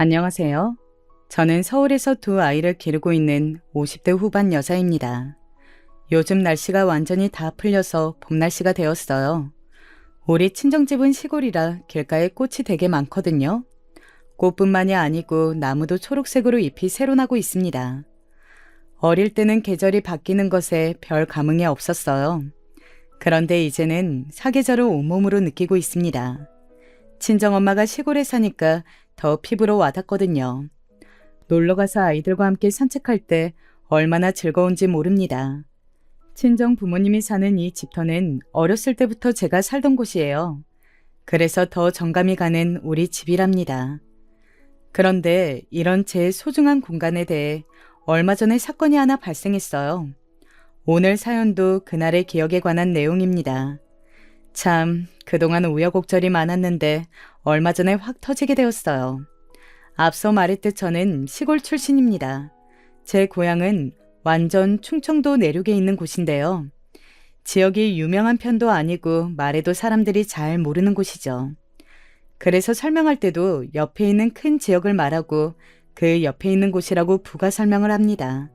안녕하세요. 저는 서울에서 두 아이를 기르고 있는 50대 후반 여자입니다. 요즘 날씨가 완전히 다 풀려서 봄 날씨가 되었어요. 우리 친정집은 시골이라 길가에 꽃이 되게 많거든요. 꽃뿐만이 아니고 나무도 초록색으로 잎이 새로 나고 있습니다. 어릴 때는 계절이 바뀌는 것에 별 감흥이 없었어요. 그런데 이제는 사계절을 온몸으로 느끼고 있습니다. 친정엄마가 시골에 사니까 더 피부로 와닿거든요. 놀러가서 아이들과 함께 산책할 때 얼마나 즐거운지 모릅니다. 친정 부모님이 사는 이 집터는 어렸을 때부터 제가 살던 곳이에요. 그래서 더 정감이 가는 우리 집이랍니다. 그런데 이런 제 소중한 공간에 대해 얼마 전에 사건이 하나 발생했어요. 오늘 사연도 그날의 기억에 관한 내용입니다. 참, 그동안 우여곡절이 많았는데 얼마 전에 확 터지게 되었어요. 앞서 말했듯 저는 시골 출신입니다. 제 고향은 완전 충청도 내륙에 있는 곳인데요. 지역이 유명한 편도 아니고 말해도 사람들이 잘 모르는 곳이죠. 그래서 설명할 때도 옆에 있는 큰 지역을 말하고 그 옆에 있는 곳이라고 부가 설명을 합니다.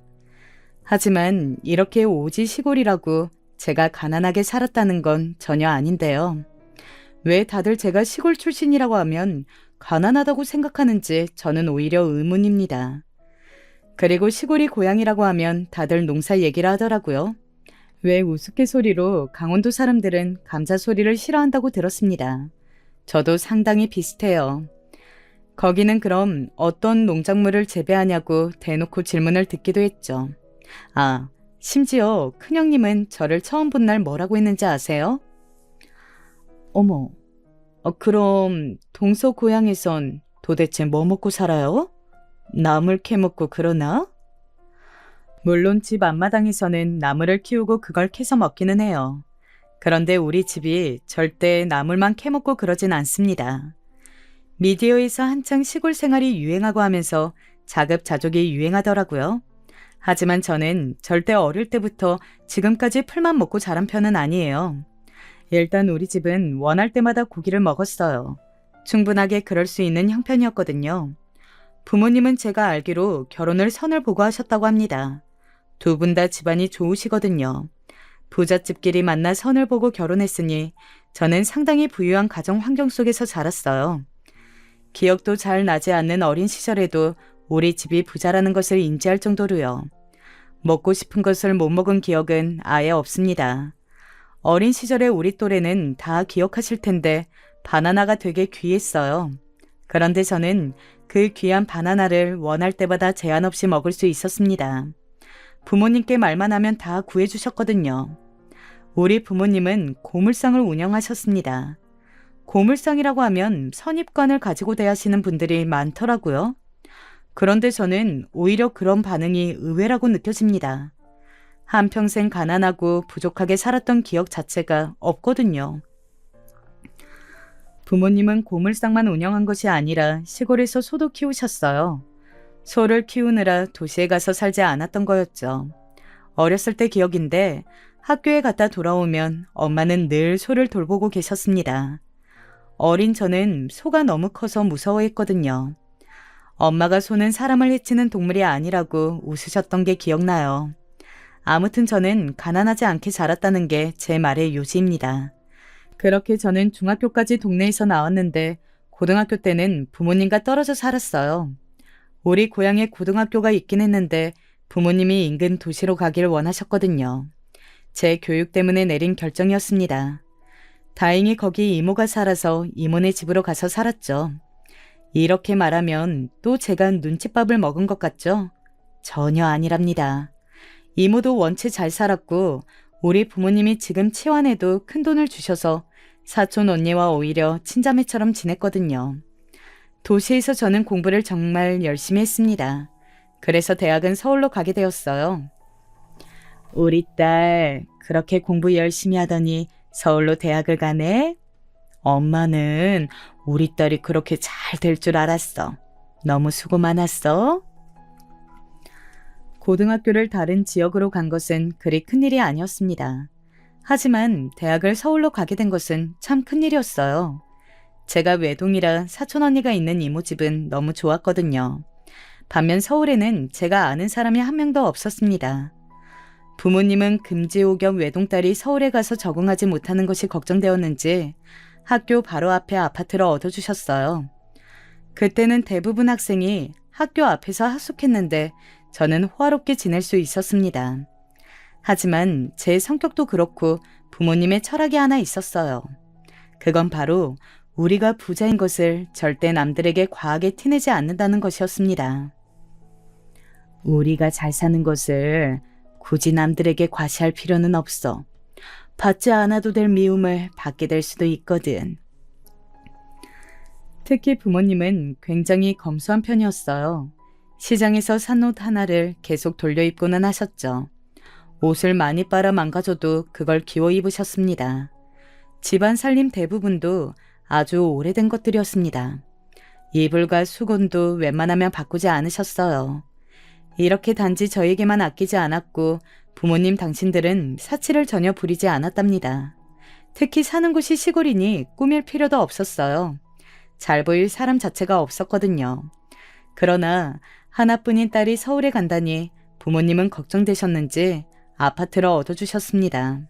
하지만 이렇게 오지 시골이라고 제가 가난하게 살았다는 건 전혀 아닌데요. 왜 다들 제가 시골 출신이라고 하면 가난하다고 생각하는지 저는 오히려 의문입니다. 그리고 시골이 고향이라고 하면 다들 농사 얘기를 하더라고요. 왜 우스갯소리로 강원도 사람들은 감자 소리를 싫어한다고 들었습니다. 저도 상당히 비슷해요. 거기는 그럼 어떤 농작물을 재배하냐고 대놓고 질문을 듣기도 했죠. 아, 심지어 큰형님은 저를 처음 본 날 뭐라고 했는지 아세요? 어머, 그럼 동서 고향에선 도대체 뭐 먹고 살아요? 나물 캐먹고 그러나? 물론 집 앞마당에서는 나물을 키우고 그걸 캐서 먹기는 해요. 그런데 우리 집이 절대 나물만 캐먹고 그러진 않습니다. 미디어에서 한창 시골 생활이 유행하고 하면서 자급자족이 유행하더라고요. 하지만 저는 절대 어릴 때부터 지금까지 풀만 먹고 자란 편은 아니에요. 일단 우리 집은 원할 때마다 고기를 먹었어요. 충분하게 그럴 수 있는 형편이었거든요. 부모님은 제가 알기로 결혼을 선을 보고 하셨다고 합니다. 두 분 다 집안이 좋으시거든요. 부잣집끼리 만나 선을 보고 결혼했으니 저는 상당히 부유한 가정 환경 속에서 자랐어요. 기억도 잘 나지 않는 어린 시절에도 우리 집이 부자라는 것을 인지할 정도로요. 먹고 싶은 것을 못 먹은 기억은 아예 없습니다. 어린 시절에 우리 또래는 다 기억하실 텐데 바나나가 되게 귀했어요. 그런데 저는 그 귀한 바나나를 원할 때마다 제한 없이 먹을 수 있었습니다. 부모님께 말만 하면 다 구해주셨거든요. 우리 부모님은 고물상을 운영하셨습니다. 고물상이라고 하면 선입관을 가지고 대하시는 분들이 많더라고요. 그런데 저는 오히려 그런 반응이 의외라고 느껴집니다. 한평생 가난하고 부족하게 살았던 기억 자체가 없거든요. 부모님은 고물상만 운영한 것이 아니라 시골에서 소도 키우셨어요. 소를 키우느라 도시에 가서 살지 않았던 거였죠. 어렸을 때 기억인데 학교에 갔다 돌아오면 엄마는 늘 소를 돌보고 계셨습니다. 어린 저는 소가 너무 커서 무서워했거든요. 엄마가 소는 사람을 해치는 동물이 아니라고 웃으셨던 게 기억나요. 아무튼 저는 가난하지 않게 자랐다는 게 제 말의 요지입니다. 그렇게 저는 중학교까지 동네에서 나왔는데 고등학교 때는 부모님과 떨어져 살았어요. 우리 고향에 고등학교가 있긴 했는데 부모님이 인근 도시로 가길 원하셨거든요. 제 교육 때문에 내린 결정이었습니다. 다행히 거기 이모가 살아서 이모네 집으로 가서 살았죠. 이렇게 말하면 또 제가 눈칫밥을 먹은 것 같죠? 전혀 아니랍니다. 이모도 원체 잘 살았고 우리 부모님이 지금 치환해도 큰돈을 주셔서 사촌 언니와 오히려 친자매처럼 지냈거든요. 도시에서 저는 공부를 정말 열심히 했습니다. 그래서 대학은 서울로 가게 되었어요. 우리 딸 그렇게 공부 열심히 하더니 서울로 대학을 가네? 엄마는 우리 딸이 그렇게 잘 될 줄 알았어. 너무 수고 많았어. 고등학교를 다른 지역으로 간 것은 그리 큰일이 아니었습니다. 하지만 대학을 서울로 가게 된 것은 참 큰일이었어요. 제가 외동이라 사촌 언니가 있는 이모 집은 너무 좋았거든요. 반면 서울에는 제가 아는 사람이 한 명도 없었습니다. 부모님은 금지호 겸 외동딸이 서울에 가서 적응하지 못하는 것이 걱정되었는지 학교 바로 앞에 아파트를 얻어주셨어요. 그때는 대부분 학생이 학교 앞에서 하숙했는데 저는 호화롭게 지낼 수 있었습니다. 하지만 제 성격도 그렇고 부모님의 철학이 하나 있었어요. 그건 바로 우리가 부자인 것을 절대 남들에게 과하게 티내지 않는다는 것이었습니다. 우리가 잘 사는 것을 굳이 남들에게 과시할 필요는 없어. 받지 않아도 될 미움을 받게 될 수도 있거든. 특히 부모님은 굉장히 검소한 편이었어요. 시장에서 산 옷 하나를 계속 돌려 입고는 하셨죠. 옷을 많이 빨아 망가져도 그걸 기워 입으셨습니다. 집안 살림 대부분도 아주 오래된 것들이었습니다. 이불과 수건도 웬만하면 바꾸지 않으셨어요. 이렇게 단지 저에게만 아끼지 않았고 부모님 당신들은 사치를 전혀 부리지 않았답니다. 특히 사는 곳이 시골이니 꾸밀 필요도 없었어요. 잘 보일 사람 자체가 없었거든요. 그러나 하나뿐인 딸이 서울에 간다니 부모님은 걱정되셨는지 아파트를 얻어주셨습니다.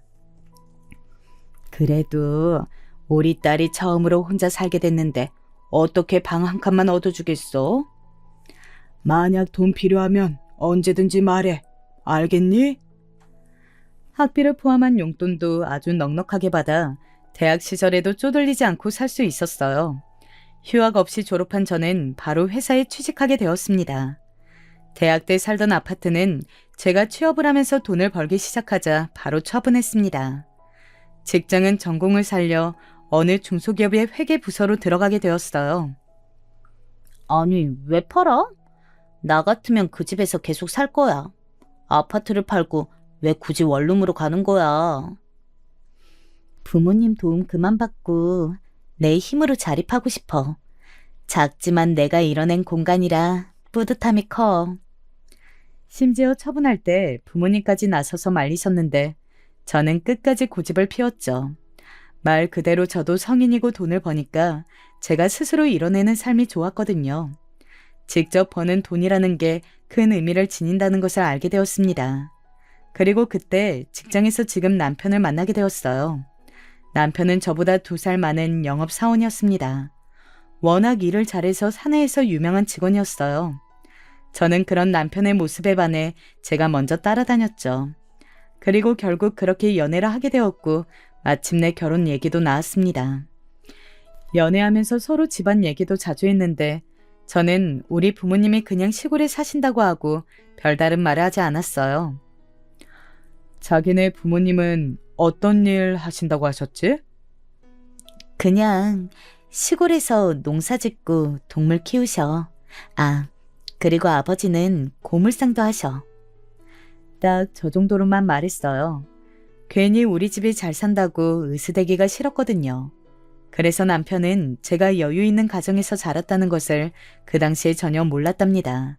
그래도 우리 딸이 처음으로 혼자 살게 됐는데 어떻게 방 한 칸만 얻어주겠어? 만약 돈 필요하면 언제든지 말해. 알겠니? 학비를 포함한 용돈도 아주 넉넉하게 받아 대학 시절에도 쪼들리지 않고 살 수 있었어요. 휴학 없이 졸업한 저는 바로 회사에 취직하게 되었습니다. 대학 때 살던 아파트는 제가 취업을 하면서 돈을 벌기 시작하자 바로 처분했습니다. 직장은 전공을 살려 어느 중소기업의 회계부서로 들어가게 되었어요. 아니, 왜 팔아? 나 같으면 그 집에서 계속 살 거야. 아파트를 팔고 왜 굳이 원룸으로 가는 거야? 부모님 도움 그만 받고 내 힘으로 자립하고 싶어. 작지만 내가 이뤄낸 공간이라 뿌듯함이 커. 심지어 처분할 때 부모님까지 나서서 말리셨는데 저는 끝까지 고집을 피웠죠. 말 그대로 저도 성인이고 돈을 버니까 제가 스스로 이뤄내는 삶이 좋았거든요. 직접 버는 돈이라는 게 큰 의미를 지닌다는 것을 알게 되었습니다. 그리고 그때 직장에서 지금 남편을 만나게 되었어요. 남편은 저보다 2살 많은 영업사원이었습니다. 워낙 일을 잘해서 사내에서 유명한 직원이었어요. 저는 그런 남편의 모습에 반해 제가 먼저 따라다녔죠. 그리고 결국 그렇게 연애를 하게 되었고 마침내 결혼 얘기도 나왔습니다. 연애하면서 서로 집안 얘기도 자주 했는데 저는 우리 부모님이 그냥 시골에 사신다고 하고 별다른 말을 하지 않았어요. 자기네 부모님은 어떤 일 하신다고 하셨지? 그냥 시골에서 농사 짓고 동물 키우셔. 아, 그리고 아버지는 고물상도 하셔. 딱 저 정도로만 말했어요. 괜히 우리 집이 잘 산다고 으스대기가 싫었거든요. 그래서 남편은 제가 여유 있는 가정에서 자랐다는 것을 그 당시에 전혀 몰랐답니다.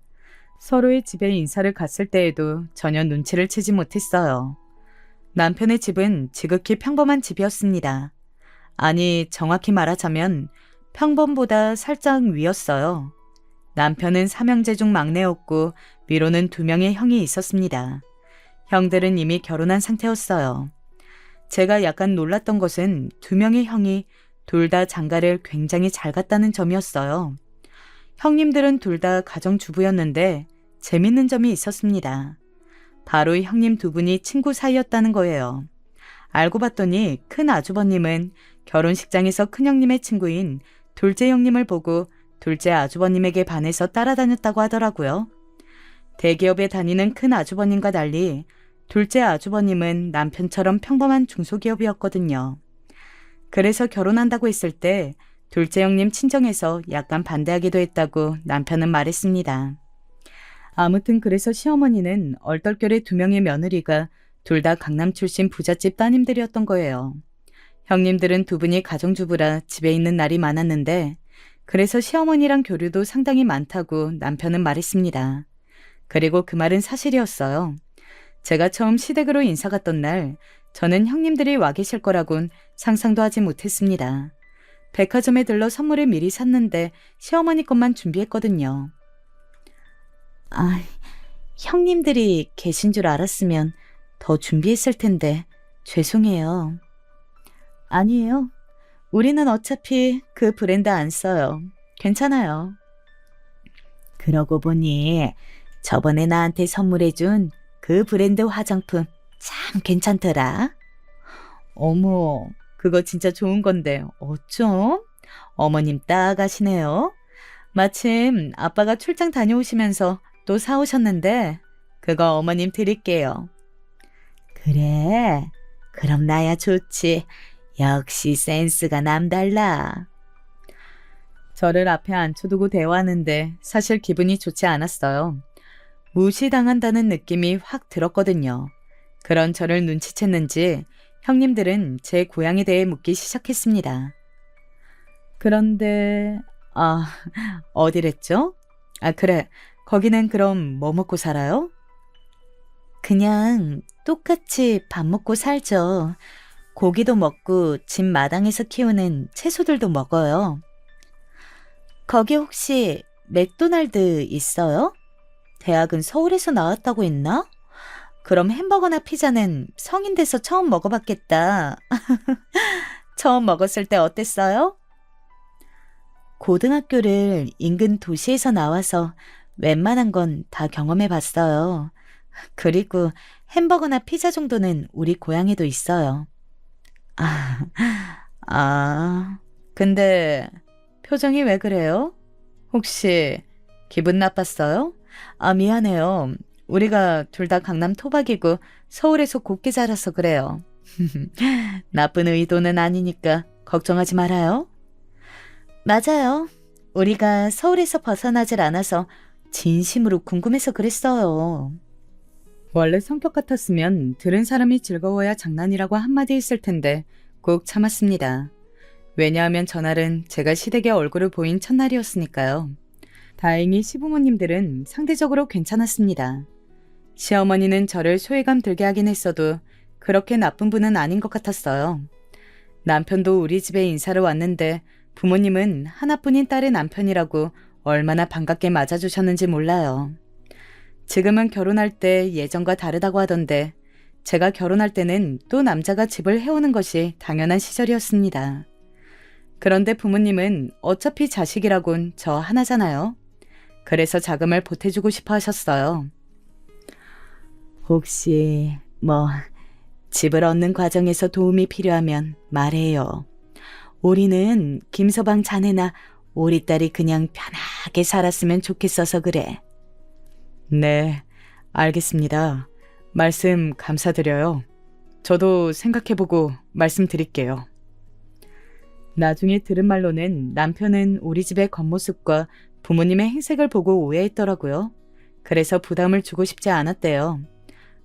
서로의 집에 인사를 갔을 때에도 전혀 눈치를 채지 못했어요. 남편의 집은 지극히 평범한 집이었습니다. 아니, 정확히 말하자면 평범보다 살짝 위였어요. 남편은 3형제 중 막내였고 위로는 2명의 형이 있었습니다. 형들은 이미 결혼한 상태였어요. 제가 약간 놀랐던 것은 2명의 형이 둘 다 장가를 굉장히 잘 갔다는 점이었어요. 형님들은 둘 다 가정주부였는데 재밌는 점이 있었습니다. 바로 형님 2분이 친구 사이였다는 거예요. 알고 봤더니 큰 아주버님은 결혼식장에서 큰형님의 친구인 둘째 형님을 보고 둘째 아주버님에게 반해서 따라다녔다고 하더라고요. 대기업에 다니는 큰 아주버님과 달리 둘째 아주버님은 남편처럼 평범한 중소기업이었거든요. 그래서 결혼한다고 했을 때 둘째 형님 친정에서 약간 반대하기도 했다고 남편은 말했습니다. 아무튼 그래서 시어머니는 얼떨결에 2명의 며느리가 둘 다 강남 출신 부잣집 따님들이었던 거예요. 형님들은 2분이 가정주부라 집에 있는 날이 많았는데 그래서 시어머니랑 교류도 상당히 많다고 남편은 말했습니다. 그리고 그 말은 사실이었어요. 제가 처음 시댁으로 인사 갔던 날 저는 형님들이 와 계실 거라곤 상상도 하지 못했습니다. 백화점에 들러 선물을 미리 샀는데 시어머니 것만 준비했거든요. 아, 형님들이 계신 줄 알았으면 더 준비했을 텐데 죄송해요. 아니에요. 우리는 어차피 그 브랜드 안 써요. 괜찮아요. 그러고 보니 저번에 나한테 선물해준 그 브랜드 화장품 참 괜찮더라. 어머, 그거 진짜 좋은 건데 어쩜? 어머님 딱 아시네요. 마침 아빠가 출장 다녀오시면서 또 사오셨는데 그거 어머님 드릴게요. 그래, 그럼 나야 좋지. 역시 센스가 남달라. 저를 앞에 앉혀두고 대화하는데 사실 기분이 좋지 않았어요. 무시당한다는 느낌이 확 들었거든요. 그런 저를 눈치챘는지 형님들은 제 고향에 대해 묻기 시작했습니다. 그런데, 어디랬죠? 그래. 거기는 그럼 뭐 먹고 살아요? 그냥 똑같이 밥 먹고 살죠. 고기도 먹고 집 마당에서 키우는 채소들도 먹어요. 거기 혹시 맥도날드 있어요? 대학은 서울에서 나왔다고 했나? 그럼 햄버거나 피자는 성인 돼서 처음 먹어봤겠다. 처음 먹었을 때 어땠어요? 고등학교를 인근 도시에서 나와서 웬만한 건 다 경험해봤어요. 그리고 햄버거나 피자 정도는 우리 고향에도 있어요. 근데 표정이 왜 그래요? 혹시 기분 나빴어요? 미안해요. 우리가 둘 다 강남 토박이고 서울에서 곱게 자라서 그래요. 나쁜 의도는 아니니까 걱정하지 말아요. 맞아요. 우리가 서울에서 벗어나질 않아서 진심으로 궁금해서 그랬어요. 원래 성격 같았으면 들은 사람이 즐거워야 장난이라고 한마디 했을 텐데 꼭 참았습니다. 왜냐하면 전날은 제가 시댁의 얼굴을 보인 첫날이었으니까요. 다행히 시부모님들은 상대적으로 괜찮았습니다. 시어머니는 저를 소외감 들게 하긴 했어도 그렇게 나쁜 분은 아닌 것 같았어요. 남편도 우리 집에 인사를 왔는데 부모님은 하나뿐인 딸의 남편이라고 얼마나 반갑게 맞아주셨는지 몰라요. 지금은 결혼할 때 예전과 다르다고 하던데 제가 결혼할 때는 또 남자가 집을 해오는 것이 당연한 시절이었습니다. 그런데 부모님은 어차피 자식이라곤 저 하나잖아요. 그래서 자금을 보태주고 싶어 하셨어요. 혹시 집을 얻는 과정에서 도움이 필요하면 말해요. 우리는 김서방 자네나 우리 딸이 그냥 편하게 살았으면 좋겠어서 그래. 네, 알겠습니다. 말씀 감사드려요. 저도 생각해보고 말씀드릴게요. 나중에 들은 말로는 남편은 우리 집의 겉모습과 부모님의 행색을 보고 오해했더라고요. 그래서 부담을 주고 싶지 않았대요.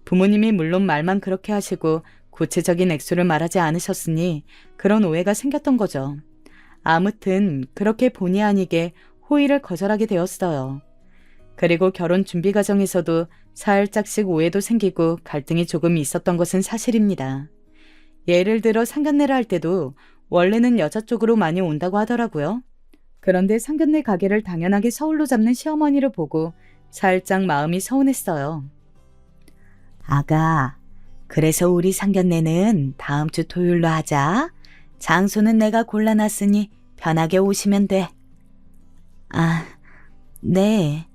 부모님이 물론 말만 그렇게 하시고 구체적인 액수를 말하지 않으셨으니 그런 오해가 생겼던 거죠. 아무튼 그렇게 본의 아니게 호의를 거절하게 되었어요. 그리고 결혼 준비 과정에서도 살짝씩 오해도 생기고 갈등이 조금 있었던 것은 사실입니다. 예를 들어 상견례를 할 때도 원래는 여자 쪽으로 많이 온다고 하더라고요. 그런데 상견례 가게를 당연하게 서울로 잡는 시어머니를 보고 살짝 마음이 서운했어요. 아가, 그래서 우리 상견례는 다음 주 토요일로 하자. 장소는 내가 골라놨으니 편하게 오시면 돼. 네.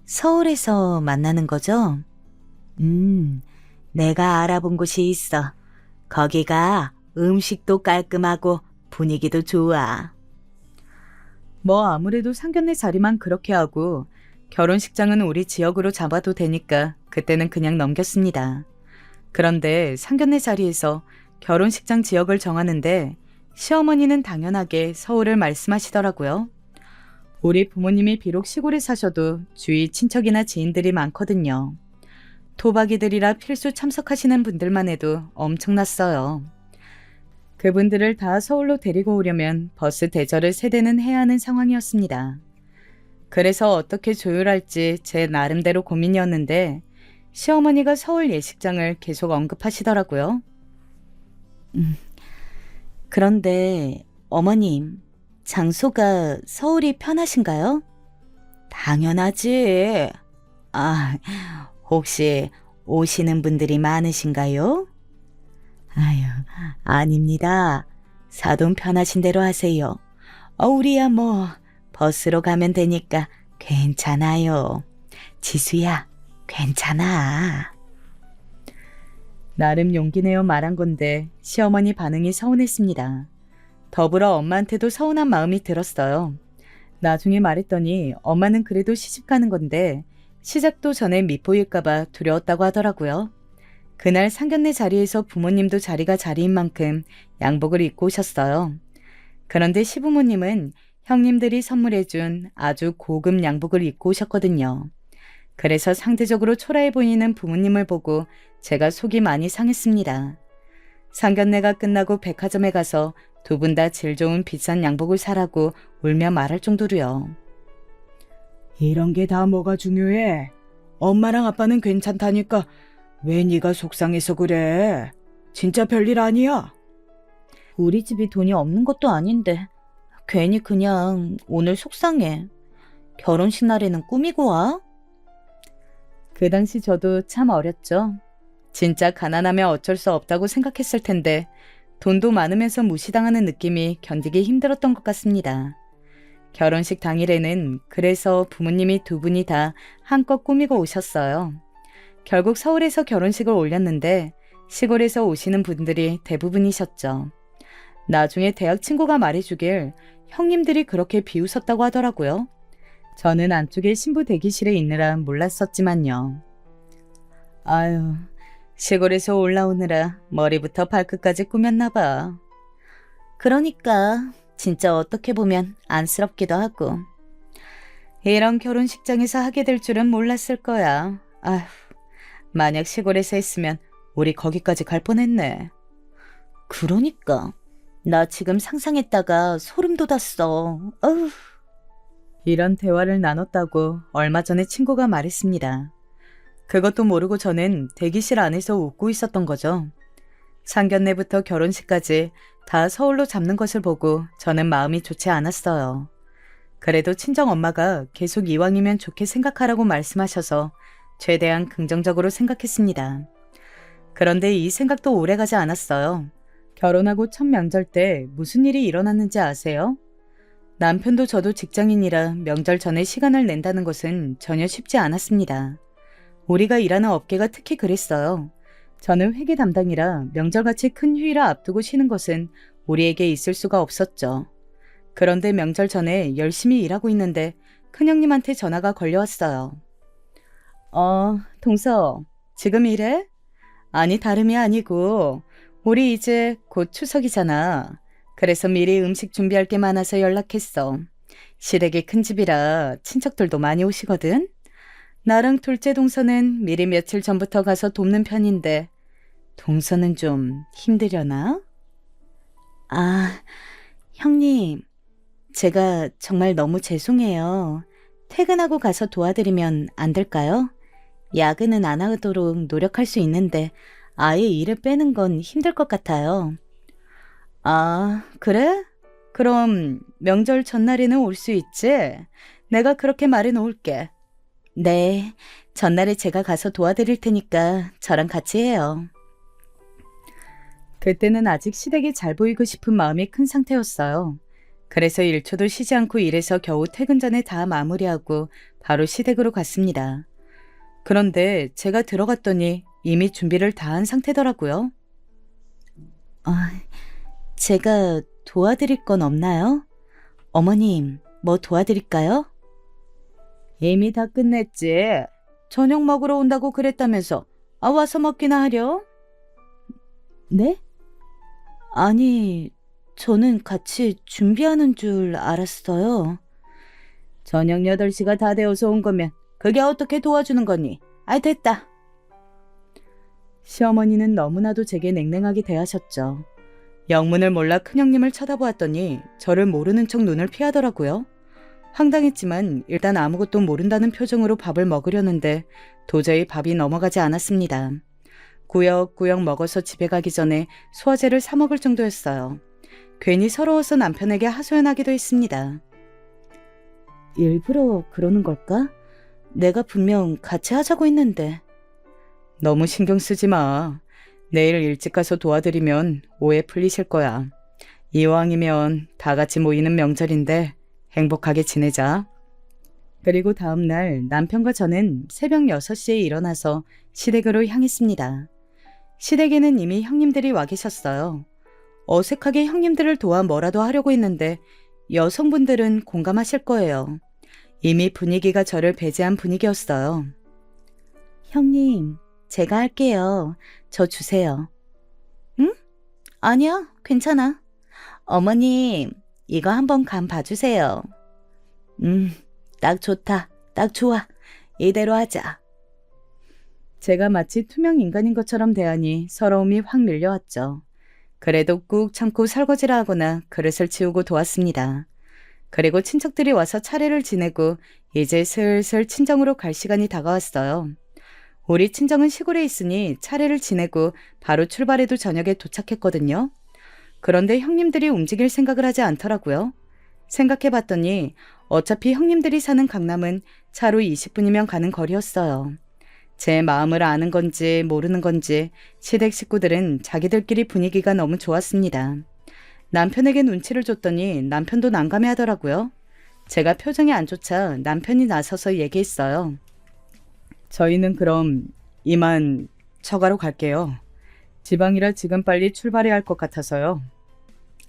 서울에서 만나는 거죠? 내가 알아본 곳이 있어. 거기가 음식도 깔끔하고 분위기도 좋아. 아무래도 상견례 자리만 그렇게 하고 결혼식장은 우리 지역으로 잡아도 되니까 그때는 그냥 넘겼습니다. 그런데 상견례 자리에서 결혼식장 지역을 정하는데 시어머니는 당연하게 서울을 말씀하시더라고요. 우리 부모님이 비록 시골에 사셔도 주위 친척이나 지인들이 많거든요. 토박이들이라 필수 참석하시는 분들만 해도 엄청났어요. 그분들을 다 서울로 데리고 오려면 버스 대절을 3대는 해야 하는 상황이었습니다. 그래서 어떻게 조율할지 제 나름대로 고민이었는데 시어머니가 서울 예식장을 계속 언급하시더라고요. 그런데 어머님, 장소가 서울이 편하신가요? 당연하지. 아, 혹시 오시는 분들이 많으신가요? 아유, 아닙니다. 사돈 편하신 대로 하세요. 우리야 뭐 버스로 가면 되니까 괜찮아요. 지수야, 괜찮아. 나름 용기 내어 말한 건데 시어머니 반응이 서운했습니다. 더불어 엄마한테도 서운한 마음이 들었어요. 나중에 말했더니 엄마는 그래도 시집 가는 건데 시작도 전에 밉보일까봐 두려웠다고 하더라고요. 그날 상견례 자리에서 부모님도 자리가 자리인 만큼 양복을 입고 오셨어요. 그런데 시부모님은 형님들이 선물해준 아주 고급 양복을 입고 오셨거든요. 그래서 상대적으로 초라해 보이는 부모님을 보고 제가 속이 많이 상했습니다. 상견례가 끝나고 백화점에 가서 두 분 다 질 좋은 비싼 양복을 사라고 울며 말할 정도로요. 이런 게 다 뭐가 중요해? 엄마랑 아빠는 괜찮다니까 왜 네가 속상해서 그래? 진짜 별일 아니야. 우리 집이 돈이 없는 것도 아닌데 괜히 그냥 오늘 속상해. 결혼식 날에는 꾸미고 와? 그 당시 저도 참 어렸죠. 진짜 가난하면 어쩔 수 없다고 생각했을 텐데 돈도 많으면서 무시당하는 느낌이 견디기 힘들었던 것 같습니다. 결혼식 당일에는 그래서 부모님이 두 분이 다 한껏 꾸미고 오셨어요. 결국 서울에서 결혼식을 올렸는데 시골에서 오시는 분들이 대부분이셨죠. 나중에 대학 친구가 말해주길 형님들이 그렇게 비웃었다고 하더라고요. 저는 안쪽에 신부 대기실에 있느라 몰랐었지만요. 아유, 시골에서 올라오느라 머리부터 발끝까지 꾸몄나 봐. 그러니까 진짜 어떻게 보면 안쓰럽기도 하고. 이런 결혼식장에서 하게 될 줄은 몰랐을 거야. 아휴, 만약 시골에서 했으면 우리 거기까지 갈 뻔했네. 그러니까 나 지금 상상했다가 소름 돋았어. 어휴. 이런 대화를 나눴다고 얼마 전에 친구가 말했습니다. 그것도 모르고 저는 대기실 안에서 웃고 있었던 거죠. 상견례부터 결혼식까지 다 서울로 잡는 것을 보고 저는 마음이 좋지 않았어요. 그래도 친정엄마가 계속 이왕이면 좋게 생각하라고 말씀하셔서 최대한 긍정적으로 생각했습니다. 그런데 이 생각도 오래가지 않았어요. 결혼하고 첫 명절 때 무슨 일이 일어났는지 아세요? 남편도 저도 직장인이라 명절 전에 시간을 낸다는 것은 전혀 쉽지 않았습니다. 우리가 일하는 업계가 특히 그랬어요. 저는 회계 담당이라 명절같이 큰 휴일을 앞두고 쉬는 것은 우리에게 있을 수가 없었죠. 그런데 명절 전에 열심히 일하고 있는데 큰형님한테 전화가 걸려왔어요. 동서, 지금 일해? 아니, 다름이 아니고 우리 이제 곧 추석이잖아. 그래서 미리 음식 준비할 게 많아서 연락했어. 시댁이 큰 집이라 친척들도 많이 오시거든. 나랑 둘째 동서는 미리 며칠 전부터 가서 돕는 편인데 동서는 좀 힘들려나? 아, 형님, 제가 정말 너무 죄송해요. 퇴근하고 가서 도와드리면 안 될까요? 야근은 안 하도록 노력할 수 있는데 아예 일을 빼는 건 힘들 것 같아요. 아, 그래? 그럼 명절 전날에는 올 수 있지? 내가 그렇게 말해 놓을게. 네, 전날에 제가 가서 도와드릴 테니까 저랑 같이 해요. 그때는 아직 시댁이 잘 보이고 싶은 마음이 큰 상태였어요. 그래서 1초도 쉬지 않고 일해서 겨우 퇴근 전에 다 마무리하고 바로 시댁으로 갔습니다. 그런데 제가 들어갔더니 이미 준비를 다 한 상태더라고요. 제가 도와드릴 건 없나요? 어머님, 뭐 도와드릴까요? 이미 다 끝냈지. 저녁 먹으러 온다고 그랬다면서 와서 먹기나 하려? 네? 아니, 저는 같이 준비하는 줄 알았어요. 저녁 8시가 다 되어서 온 거면 그게 어떻게 도와주는 거니? 됐다. 시어머니는 너무나도 제게 냉랭하게 대하셨죠. 영문을 몰라 큰형님을 쳐다보았더니 저를 모르는 척 눈을 피하더라고요. 황당했지만 일단 아무것도 모른다는 표정으로 밥을 먹으려는데 도저히 밥이 넘어가지 않았습니다. 구역구역 먹어서 집에 가기 전에 소화제를 사 먹을 정도였어요. 괜히 서러워서 남편에게 하소연하기도 했습니다. 일부러 그러는 걸까? 내가 분명 같이 하자고 했는데. 너무 신경 쓰지 마. 내일 일찍 가서 도와드리면 오해 풀리실 거야. 이왕이면 다 같이 모이는 명절인데 행복하게 지내자. 그리고 다음 날 남편과 저는 새벽 6시에 일어나서 시댁으로 향했습니다. 시댁에는 이미 형님들이 와 계셨어요. 어색하게 형님들을 도와 뭐라도 하려고 했는데 여성분들은 공감하실 거예요. 이미 분위기가 저를 배제한 분위기였어요. 형님, 제가 할게요. 저 주세요. 응? 아니야, 괜찮아. 어머님, 이거 한번 간 봐주세요. 딱 좋다. 딱 좋아. 이대로 하자. 제가 마치 투명 인간인 것처럼 대하니 서러움이 확 밀려왔죠. 그래도 꾹 참고 설거지를 하거나 그릇을 치우고 도왔습니다. 그리고 친척들이 와서 차례를 지내고 이제 슬슬 친정으로 갈 시간이 다가왔어요. 우리 친정은 시골에 있으니 차례를 지내고 바로 출발해도 저녁에 도착했거든요. 그런데 형님들이 움직일 생각을 하지 않더라고요. 생각해봤더니 어차피 형님들이 사는 강남은 차로 20분이면 가는 거리였어요. 제 마음을 아는 건지 모르는 건지 시댁 식구들은 자기들끼리 분위기가 너무 좋았습니다. 남편에게 눈치를 줬더니 남편도 난감해하더라고요. 제가 표정이 안 좋자 남편이 나서서 얘기했어요. 저희는 그럼 이만 처가로 갈게요. 지방이라 지금 빨리 출발해야 할 것 같아서요.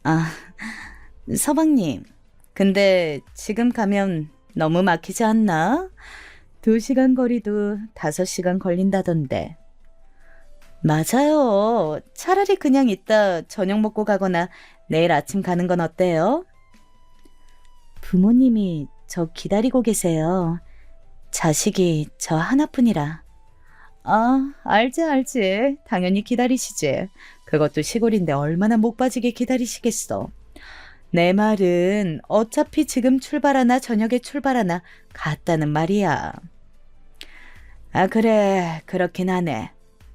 아, 서방님. 근데 지금 가면 너무 막히지 않나? 2시간 거리도 5시간 걸린다던데. 맞아요. 차라리 그냥 이따 저녁 먹고 가거나 내일 아침 가는 건 어때요? 부모님이 저 기다리고 계세요. 자식이 저 하나뿐이라. 아, 알지. 당연히 기다리시지. 그것도 시골인데 얼마나 목 빠지게 기다리시겠어. 내 말은 어차피 지금 출발하나 저녁에 출발하나 같다는 말이야. 아, 그래. 그렇긴 하네.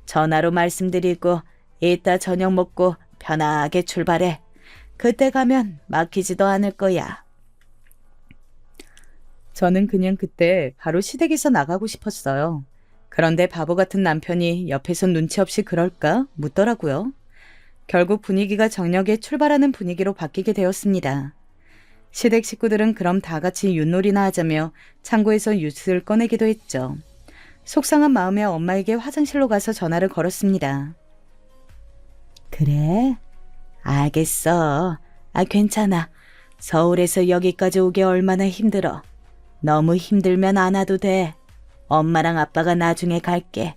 전화로 말씀드리고 이따 저녁 먹고 편하게 출발해. 그때 가면 막히지도 않을 거야. 저는 그냥 그때 바로 시댁에서 나가고 싶었어요. 그런데 바보 같은 남편이 옆에서 눈치 없이 그럴까 묻더라고요. 결국 분위기가 저녁에 출발하는 분위기로 바뀌게 되었습니다. 시댁 식구들은 그럼 다 같이 윷놀이나 하자며 창고에서 윷을 꺼내기도 했죠. 속상한 마음에 엄마에게 화장실로 가서 전화를 걸었습니다. 그래? 알겠어. 아, 괜찮아. 서울에서 여기까지 오기 얼마나 힘들어. 너무 힘들면 안 와도 돼. 엄마랑 아빠가 나중에 갈게.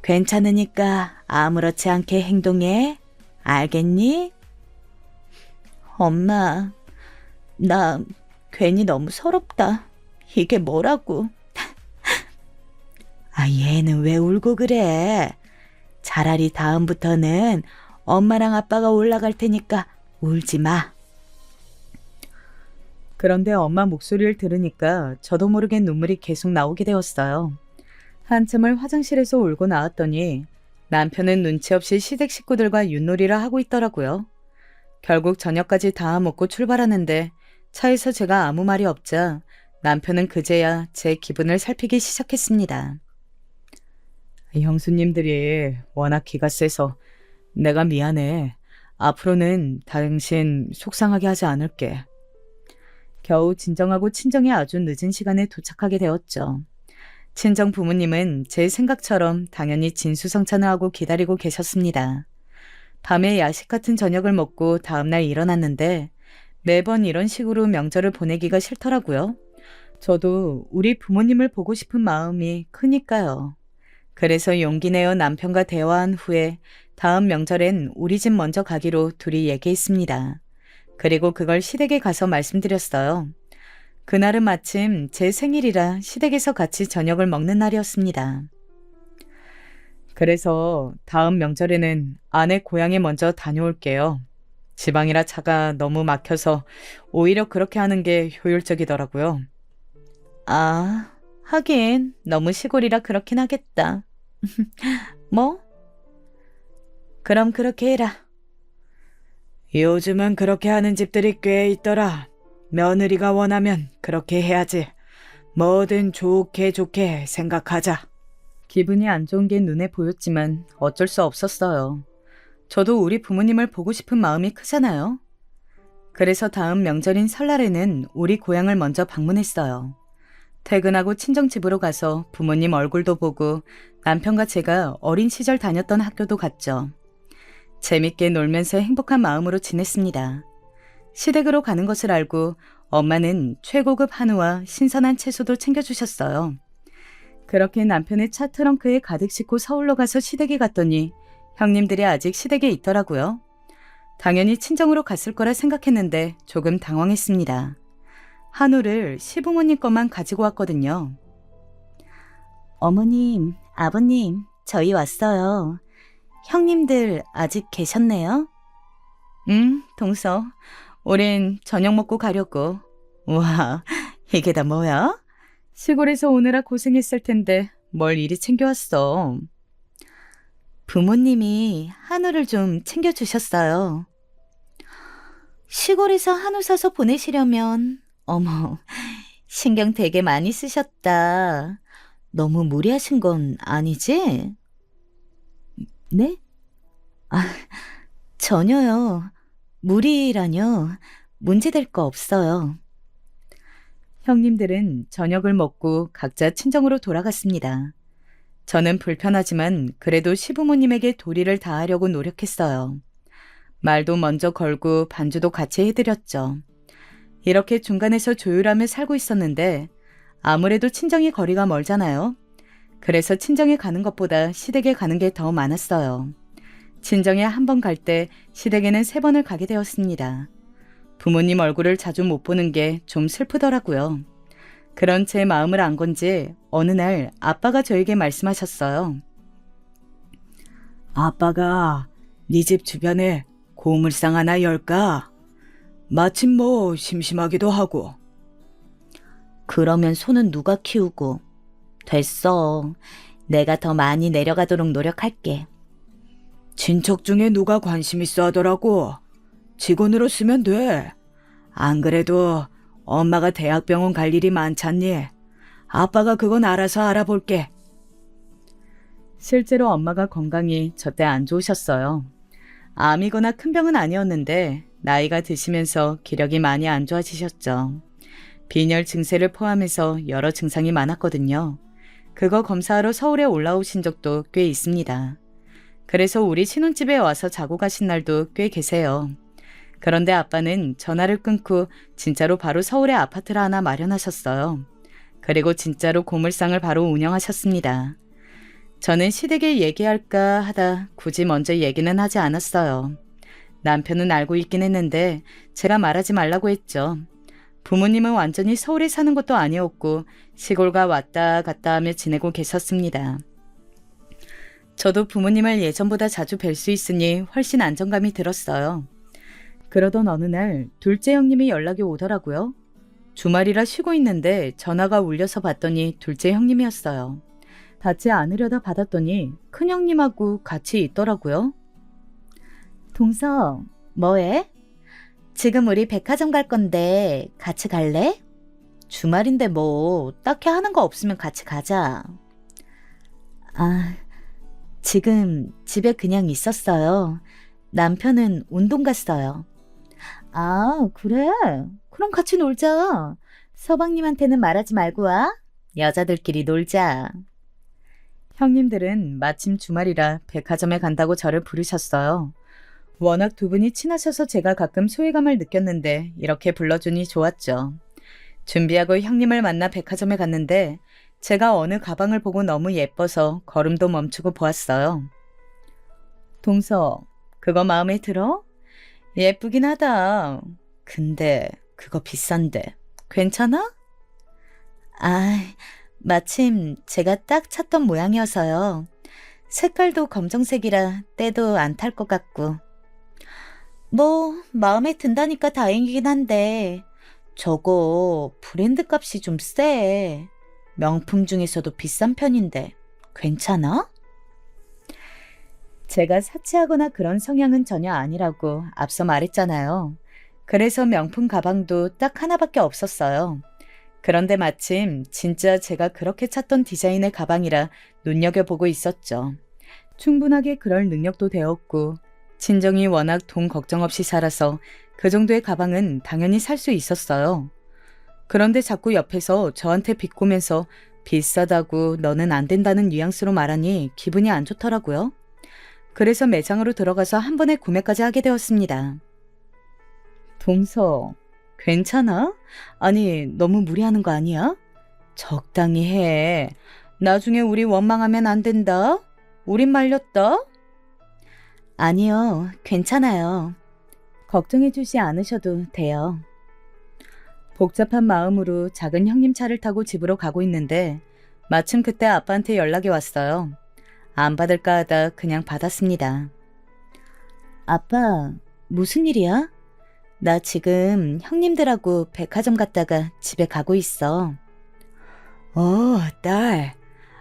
괜찮으니까 아무렇지 않게 행동해. 알겠니? 엄마, 나 괜히 너무 서럽다. 이게 뭐라고? 아, 얘는 왜 울고 그래? 차라리 다음부터는 엄마랑 아빠가 올라갈 테니까 울지 마. 그런데 엄마 목소리를 들으니까 저도 모르게 눈물이 계속 나오게 되었어요. 한참을 화장실에서 울고 나왔더니 남편은 눈치 없이 시댁 식구들과 윷놀이를 하고 있더라고요. 결국 저녁까지 다 먹고 출발하는데 차에서 제가 아무 말이 없자 남편은 그제야 제 기분을 살피기 시작했습니다. 형수님들이 워낙 기가 세서 내가 미안해. 앞으로는 당신 속상하게 하지 않을게. 겨우 진정하고 친정에 아주 늦은 시간에 도착하게 되었죠. 친정 부모님은 제 생각처럼 당연히 진수성찬을 하고 기다리고 계셨습니다. 밤에 야식 같은 저녁을 먹고 다음날 일어났는데 매번 이런 식으로 명절을 보내기가 싫더라고요. 저도 우리 부모님을 보고 싶은 마음이 크니까요. 그래서 용기 내어 남편과 대화한 후에 다음 명절엔 우리 집 먼저 가기로 둘이 얘기했습니다. 그리고 그걸 시댁에 가서 말씀드렸어요. 그날은 마침 제 생일이라 시댁에서 같이 저녁을 먹는 날이었습니다. 그래서 다음 명절에는 아내 고향에 먼저 다녀올게요. 지방이라 차가 너무 막혀서 오히려 그렇게 하는 게 효율적이더라고요. 아, 하긴 너무 시골이라 그렇긴 하겠다. 뭐? 그럼 그렇게 해라. 요즘은 그렇게 하는 집들이 꽤 있더라. 며느리가 원하면 그렇게 해야지. 뭐든 좋게 좋게 생각하자. 기분이 안 좋은 게 눈에 보였지만 어쩔 수 없었어요. 저도 우리 부모님을 보고 싶은 마음이 크잖아요. 그래서 다음 명절인 설날에는 우리 고향을 먼저 방문했어요. 퇴근하고 친정집으로 가서 부모님 얼굴도 보고 남편과 제가 어린 시절 다녔던 학교도 갔죠. 재밌게 놀면서 행복한 마음으로 지냈습니다. 시댁으로 가는 것을 알고 엄마는 최고급 한우와 신선한 채소도 챙겨주셨어요. 그렇게 남편의 차 트렁크에 가득 싣고 서울로 가서 시댁에 갔더니 형님들이 아직 시댁에 있더라고요. 당연히 친정으로 갔을 거라 생각했는데 조금 당황했습니다. 한우를 시부모님 것만 가지고 왔거든요. 어머님, 아버님, 저희 왔어요. 형님들 아직 계셨네요? 동서. 우린 저녁 먹고 가려고. 우와, 이게 다 뭐야? 시골에서 오느라 고생했을 텐데 뭘 이리 챙겨왔어. 부모님이 한우를 좀 챙겨주셨어요. 시골에서 한우 사서 보내시려면 어머, 신경 되게 많이 쓰셨다. 너무 무리하신 건 아니지? 네? 아, 전혀요. 무리라뇨. 문제될 거 없어요. 형님들은 저녁을 먹고 각자 친정으로 돌아갔습니다. 저는 불편하지만 그래도 시부모님에게 도리를 다하려고 노력했어요. 말도 먼저 걸고 반주도 같이 해드렸죠. 이렇게 중간에서 조율하며 살고 있었는데 아무래도 친정이 거리가 멀잖아요. 그래서 친정에 가는 것보다 시댁에 가는 게 더 많았어요. 친정에 한 번 갈 때 시댁에는 3번을 가게 되었습니다. 부모님 얼굴을 자주 못 보는 게 좀 슬프더라고요. 그런 제 마음을 안 건지 어느 날 아빠가 저에게 말씀하셨어요. 아빠가 네 집 주변에 고물상 하나 열까? 마침 뭐 심심하기도 하고. 그러면 소는 누가 키우고? 됐어. 내가 더 많이 내려가도록 노력할게. 친척 중에 누가 관심 있어 하더라고. 직원으로 쓰면 돼. 안 그래도 엄마가 대학병원 갈 일이 많잖니. 아빠가 그건 알아서 알아볼게. 실제로 엄마가 건강이 저때 안 좋으셨어요. 암이거나 큰 병은 아니었는데 나이가 드시면서 기력이 많이 안 좋아지셨죠. 빈혈 증세를 포함해서 여러 증상이 많았거든요. 그거 검사하러 서울에 올라오신 적도 꽤 있습니다. 그래서 우리 신혼집에 와서 자고 가신 날도 꽤 계세요. 그런데 아빠는 전화를 끊고 진짜로 바로 서울에 아파트를 하나 마련하셨어요. 그리고 진짜로 고물상을 바로 운영하셨습니다. 저는 시댁에 얘기할까 하다 굳이 먼저 얘기는 하지 않았어요. 남편은 알고 있긴 했는데 제가 말하지 말라고 했죠. 부모님은 완전히 서울에 사는 것도 아니었고 시골과 왔다 갔다 하며 지내고 계셨습니다. 저도 부모님을 예전보다 자주 뵐 수 있으니 훨씬 안정감이 들었어요. 그러던 어느 날 둘째 형님이 연락이 오더라고요. 주말이라 쉬고 있는데 전화가 울려서 봤더니 둘째 형님이었어요. 받지 않으려다 받았더니 큰형님하고 같이 있더라고요. 동서, 뭐해? 지금 우리 백화점 갈 건데 같이 갈래? 주말인데 뭐 딱히 하는 거 없으면 같이 가자. 아, 지금 집에 그냥 있었어요. 남편은 운동 갔어요. 아, 그래? 그럼 같이 놀자. 서방님한테는 말하지 말고 와. 여자들끼리 놀자. 형님들은 마침 주말이라 백화점에 간다고 저를 부르셨어요. 워낙 두 분이 친하셔서 제가 가끔 소외감을 느꼈는데 이렇게 불러주니 좋았죠. 준비하고 형님을 만나 백화점에 갔는데 제가 어느 가방을 보고 너무 예뻐서 걸음도 멈추고 보았어요. 동서, 그거 마음에 들어? 예쁘긴 하다. 근데 그거 비싼데 괜찮아? 아, 마침 제가 딱 찾던 모양이어서요. 색깔도 검정색이라 때도 안 탈 것 같고. 뭐 마음에 든다니까 다행이긴 한데 저거 브랜드 값이 좀 세. 명품 중에서도 비싼 편인데 괜찮아? 제가 사치하거나 그런 성향은 전혀 아니라고 앞서 말했잖아요. 그래서 명품 가방도 딱 하나밖에 없었어요. 그런데 마침 진짜 제가 그렇게 찾던 디자인의 가방이라 눈여겨보고 있었죠. 충분하게 그럴 능력도 되었고 친정이 워낙 돈 걱정 없이 살아서 그 정도의 가방은 당연히 살 수 있었어요. 그런데 자꾸 옆에서 저한테 비꼬면서 비싸다고 너는 안 된다는 뉘앙스로 말하니 기분이 안 좋더라고요. 그래서 매장으로 들어가서 한 번에 구매까지 하게 되었습니다. 동서, 괜찮아? 아니, 너무 무리하는 거 아니야? 적당히 해. 나중에 우리 원망하면 안 된다. 우린 말렸다. 아니요, 괜찮아요. 걱정해 주지 않으셔도 돼요. 복잡한 마음으로 작은 형님 차를 타고 집으로 가고 있는데 마침 그때 아빠한테 연락이 왔어요. 안 받을까 하다 그냥 받았습니다. 아빠, 무슨 일이야? 나 지금 형님들하고 백화점 갔다가 집에 가고 있어. 딸.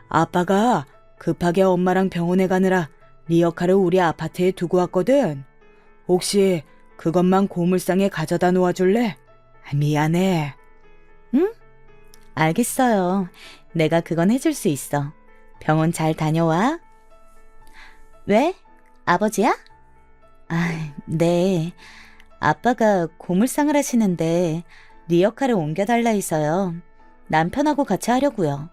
아빠가 급하게 엄마랑 병원에 가느라 리어카를 우리 아파트에 두고 왔거든. 혹시 그것만 고물상에 가져다 놓아줄래? 미안해. 응? 알겠어요. 내가 그건 해줄 수 있어. 병원 잘 다녀와. 왜? 아버지야? 네. 아빠가 고물상을 하시는데 리어카를 옮겨달라 해서요. 남편하고 같이 하려고요.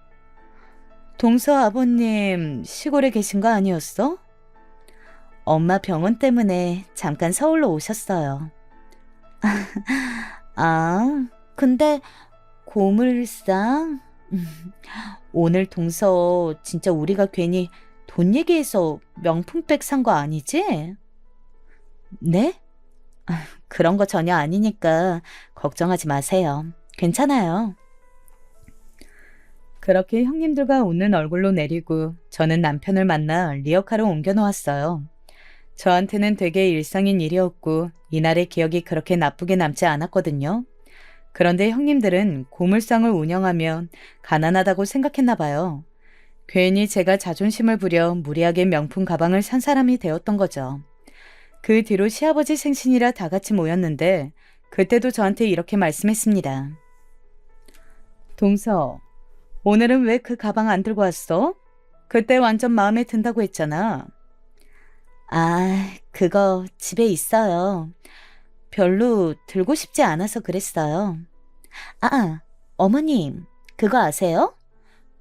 동서 아버님 시골에 계신 거 아니었어? 엄마 병원 때문에 잠깐 서울로 오셨어요. 근데 고물상? 오늘 동서 진짜 우리가 괜히 돈 얘기해서 명품백 산 거 아니지? 네? 그런 거 전혀 아니니까 걱정하지 마세요. 괜찮아요. 그렇게 형님들과 웃는 얼굴로 내리고 저는 남편을 만나 리어카로 옮겨 놓았어요. 저한테는 되게 일상인 일이었고 이날의 기억이 그렇게 나쁘게 남지 않았거든요. 그런데 형님들은 고물상을 운영하면 가난하다고 생각했나 봐요. 괜히 제가 자존심을 부려 무리하게 명품 가방을 산 사람이 되었던 거죠. 그 뒤로 시아버지 생신이라 다 같이 모였는데 그때도 저한테 이렇게 말씀했습니다. 동서, 오늘은 왜 그 가방 안 들고 왔어? 그때 완전 마음에 든다고 했잖아. 그거 집에 있어요. 별로 들고 싶지 않아서 그랬어요. 어머님, 그거 아세요?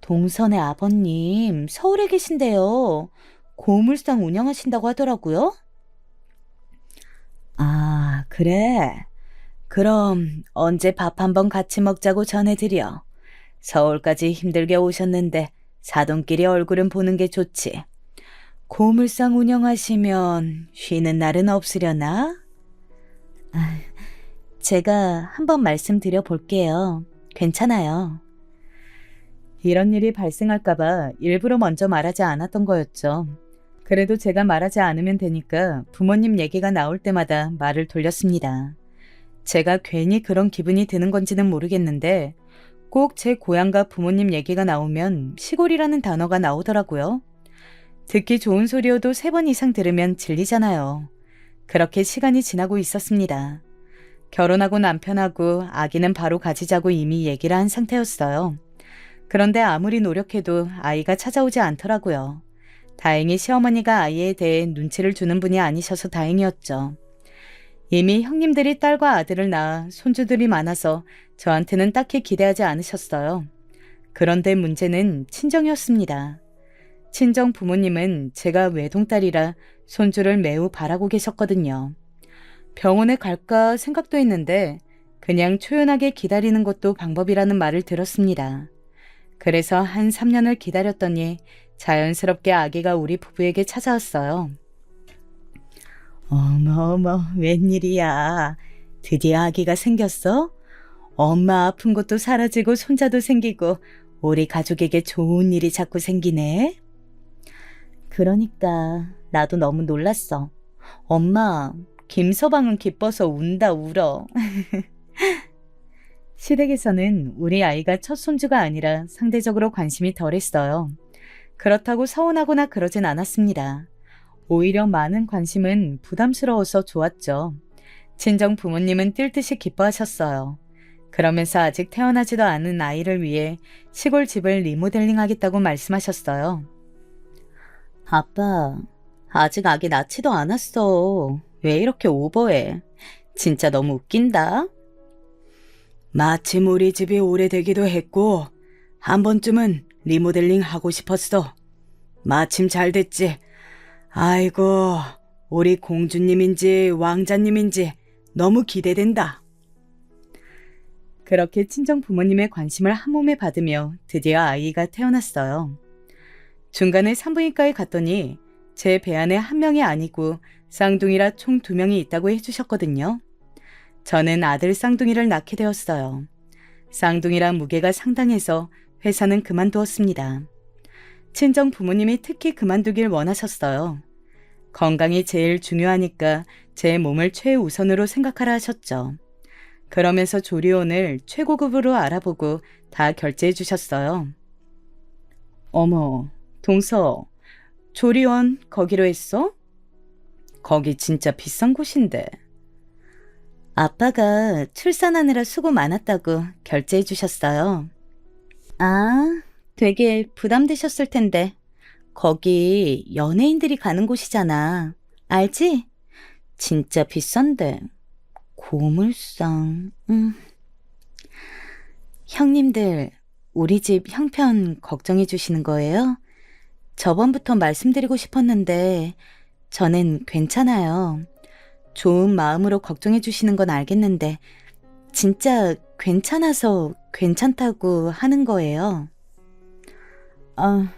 동선의 아버님, 서울에 계신데요. 고물상 운영하신다고 하더라고요. 그래. 그럼 언제 밥 한번 같이 먹자고 전해드려. 서울까지 힘들게 오셨는데 사돈끼리 얼굴은 보는 게 좋지. 고물상 운영하시면 쉬는 날은 없으려나? 제가 한번 말씀드려 볼게요. 괜찮아요. 이런 일이 발생할까봐 일부러 먼저 말하지 않았던 거였죠. 그래도 제가 말하지 않으면 되니까 부모님 얘기가 나올 때마다 말을 돌렸습니다. 제가 괜히 그런 기분이 드는 건지는 모르겠는데 꼭 제 고향과 부모님 얘기가 나오면 시골이라는 단어가 나오더라고요. 듣기 좋은 소리여도 3번 이상 들으면 질리잖아요. 그렇게 시간이 지나고 있었습니다. 결혼하고 남편하고 아기는 바로 가지자고 이미 얘기를 한 상태였어요. 그런데 아무리 노력해도 아이가 찾아오지 않더라고요. 다행히 시어머니가 아이에 대해 눈치를 주는 분이 아니셔서 다행이었죠. 이미 형님들이 딸과 아들을 낳아 손주들이 많아서 저한테는 딱히 기대하지 않으셨어요. 그런데 문제는 친정이었습니다. 친정 부모님은 제가 외동딸이라 손주를 매우 바라고 계셨거든요. 병원에 갈까 생각도 했는데 그냥 초연하게 기다리는 것도 방법이라는 말을 들었습니다. 그래서 한 3년을 기다렸더니 자연스럽게 아기가 우리 부부에게 찾아왔어요. 어머, 웬일이야. 드디어 아기가 생겼어? 엄마 아픈 것도 사라지고 손자도 생기고 우리 가족에게 좋은 일이 자꾸 생기네. 그러니까 나도 너무 놀랐어. 엄마, 김서방은 기뻐서 운다 울어. 시댁에서는 우리 아이가 첫 손주가 아니라 상대적으로 관심이 덜했어요. 그렇다고 서운하거나 그러진 않았습니다. 오히려 많은 관심은 부담스러워서 좋았죠. 친정 부모님은 뛸 듯이 기뻐하셨어요. 그러면서 아직 태어나지도 않은 아이를 위해 시골 집을 리모델링 하겠다고 말씀하셨어요. 아빠, 아직 아기 낳지도 않았어. 왜 이렇게 오버해? 진짜 너무 웃긴다. 마침 우리 집이 오래되기도 했고 한 번쯤은 리모델링 하고 싶었어. 마침 잘 됐지. 아이고, 우리 공주님인지 왕자님인지 너무 기대된다. 그렇게 친정 부모님의 관심을 한 몸에 받으며 드디어 아이가 태어났어요. 중간에 산부인과에 갔더니 제 배 안에 한 명이 아니고 쌍둥이라 총 2명이 있다고 해주셨거든요. 저는 아들 쌍둥이를 낳게 되었어요. 쌍둥이라 무게가 상당해서 회사는 그만두었습니다. 친정 부모님이 특히 그만두길 원하셨어요. 건강이 제일 중요하니까 제 몸을 최우선으로 생각하라 하셨죠. 그러면서 조리원을 최고급으로 알아보고 다 결제해 주셨어요. 어머, 동서, 조리원 거기로 했어? 거기 진짜 비싼 곳인데. 아빠가 출산하느라 수고 많았다고 결제해 주셨어요. 아, 되게 부담되셨을 텐데. 거기 연예인들이 가는 곳이잖아. 알지? 진짜 비싼데. 고물상. 형님들, 우리 집 형편 걱정해 주시는 거예요? 저번부터 말씀드리고 싶었는데 저는 괜찮아요. 좋은 마음으로 걱정해 주시는 건 알겠는데 진짜 괜찮아서 괜찮다고 하는 거예요.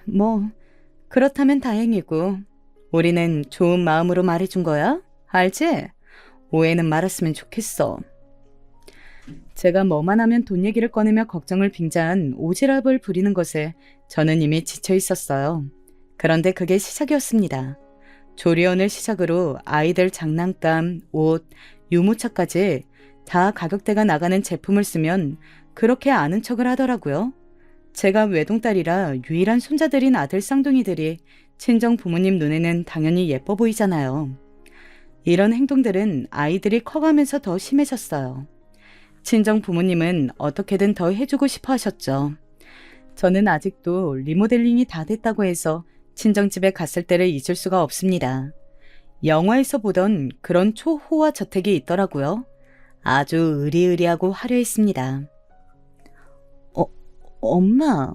뭐 그렇다면 다행이고 우리는 좋은 마음으로 말해준 거야? 알지? 오해는 말았으면 좋겠어. 제가 뭐만 하면 돈 얘기를 꺼내며 걱정을 빙자한 오지랖을 부리는 것에 저는 이미 지쳐 있었어요. 그런데 그게 시작이었습니다. 조리원을 시작으로 아이들 장난감, 옷, 유모차까지 다 가격대가 나가는 제품을 쓰면 그렇게 아는 척을 하더라고요. 제가 외동딸이라 유일한 손자들인 아들 쌍둥이들이 친정 부모님 눈에는 당연히 예뻐 보이잖아요. 이런 행동들은 아이들이 커가면서 더 심해졌어요. 친정 부모님은 어떻게든 더 해주고 싶어 하셨죠. 저는 아직도 리모델링이 다 됐다고 해서 친정집에 갔을 때를 잊을 수가 없습니다. 영화에서 보던 그런 초호화 저택이 있더라고요. 아주 으리으리하고 화려했습니다. 엄마,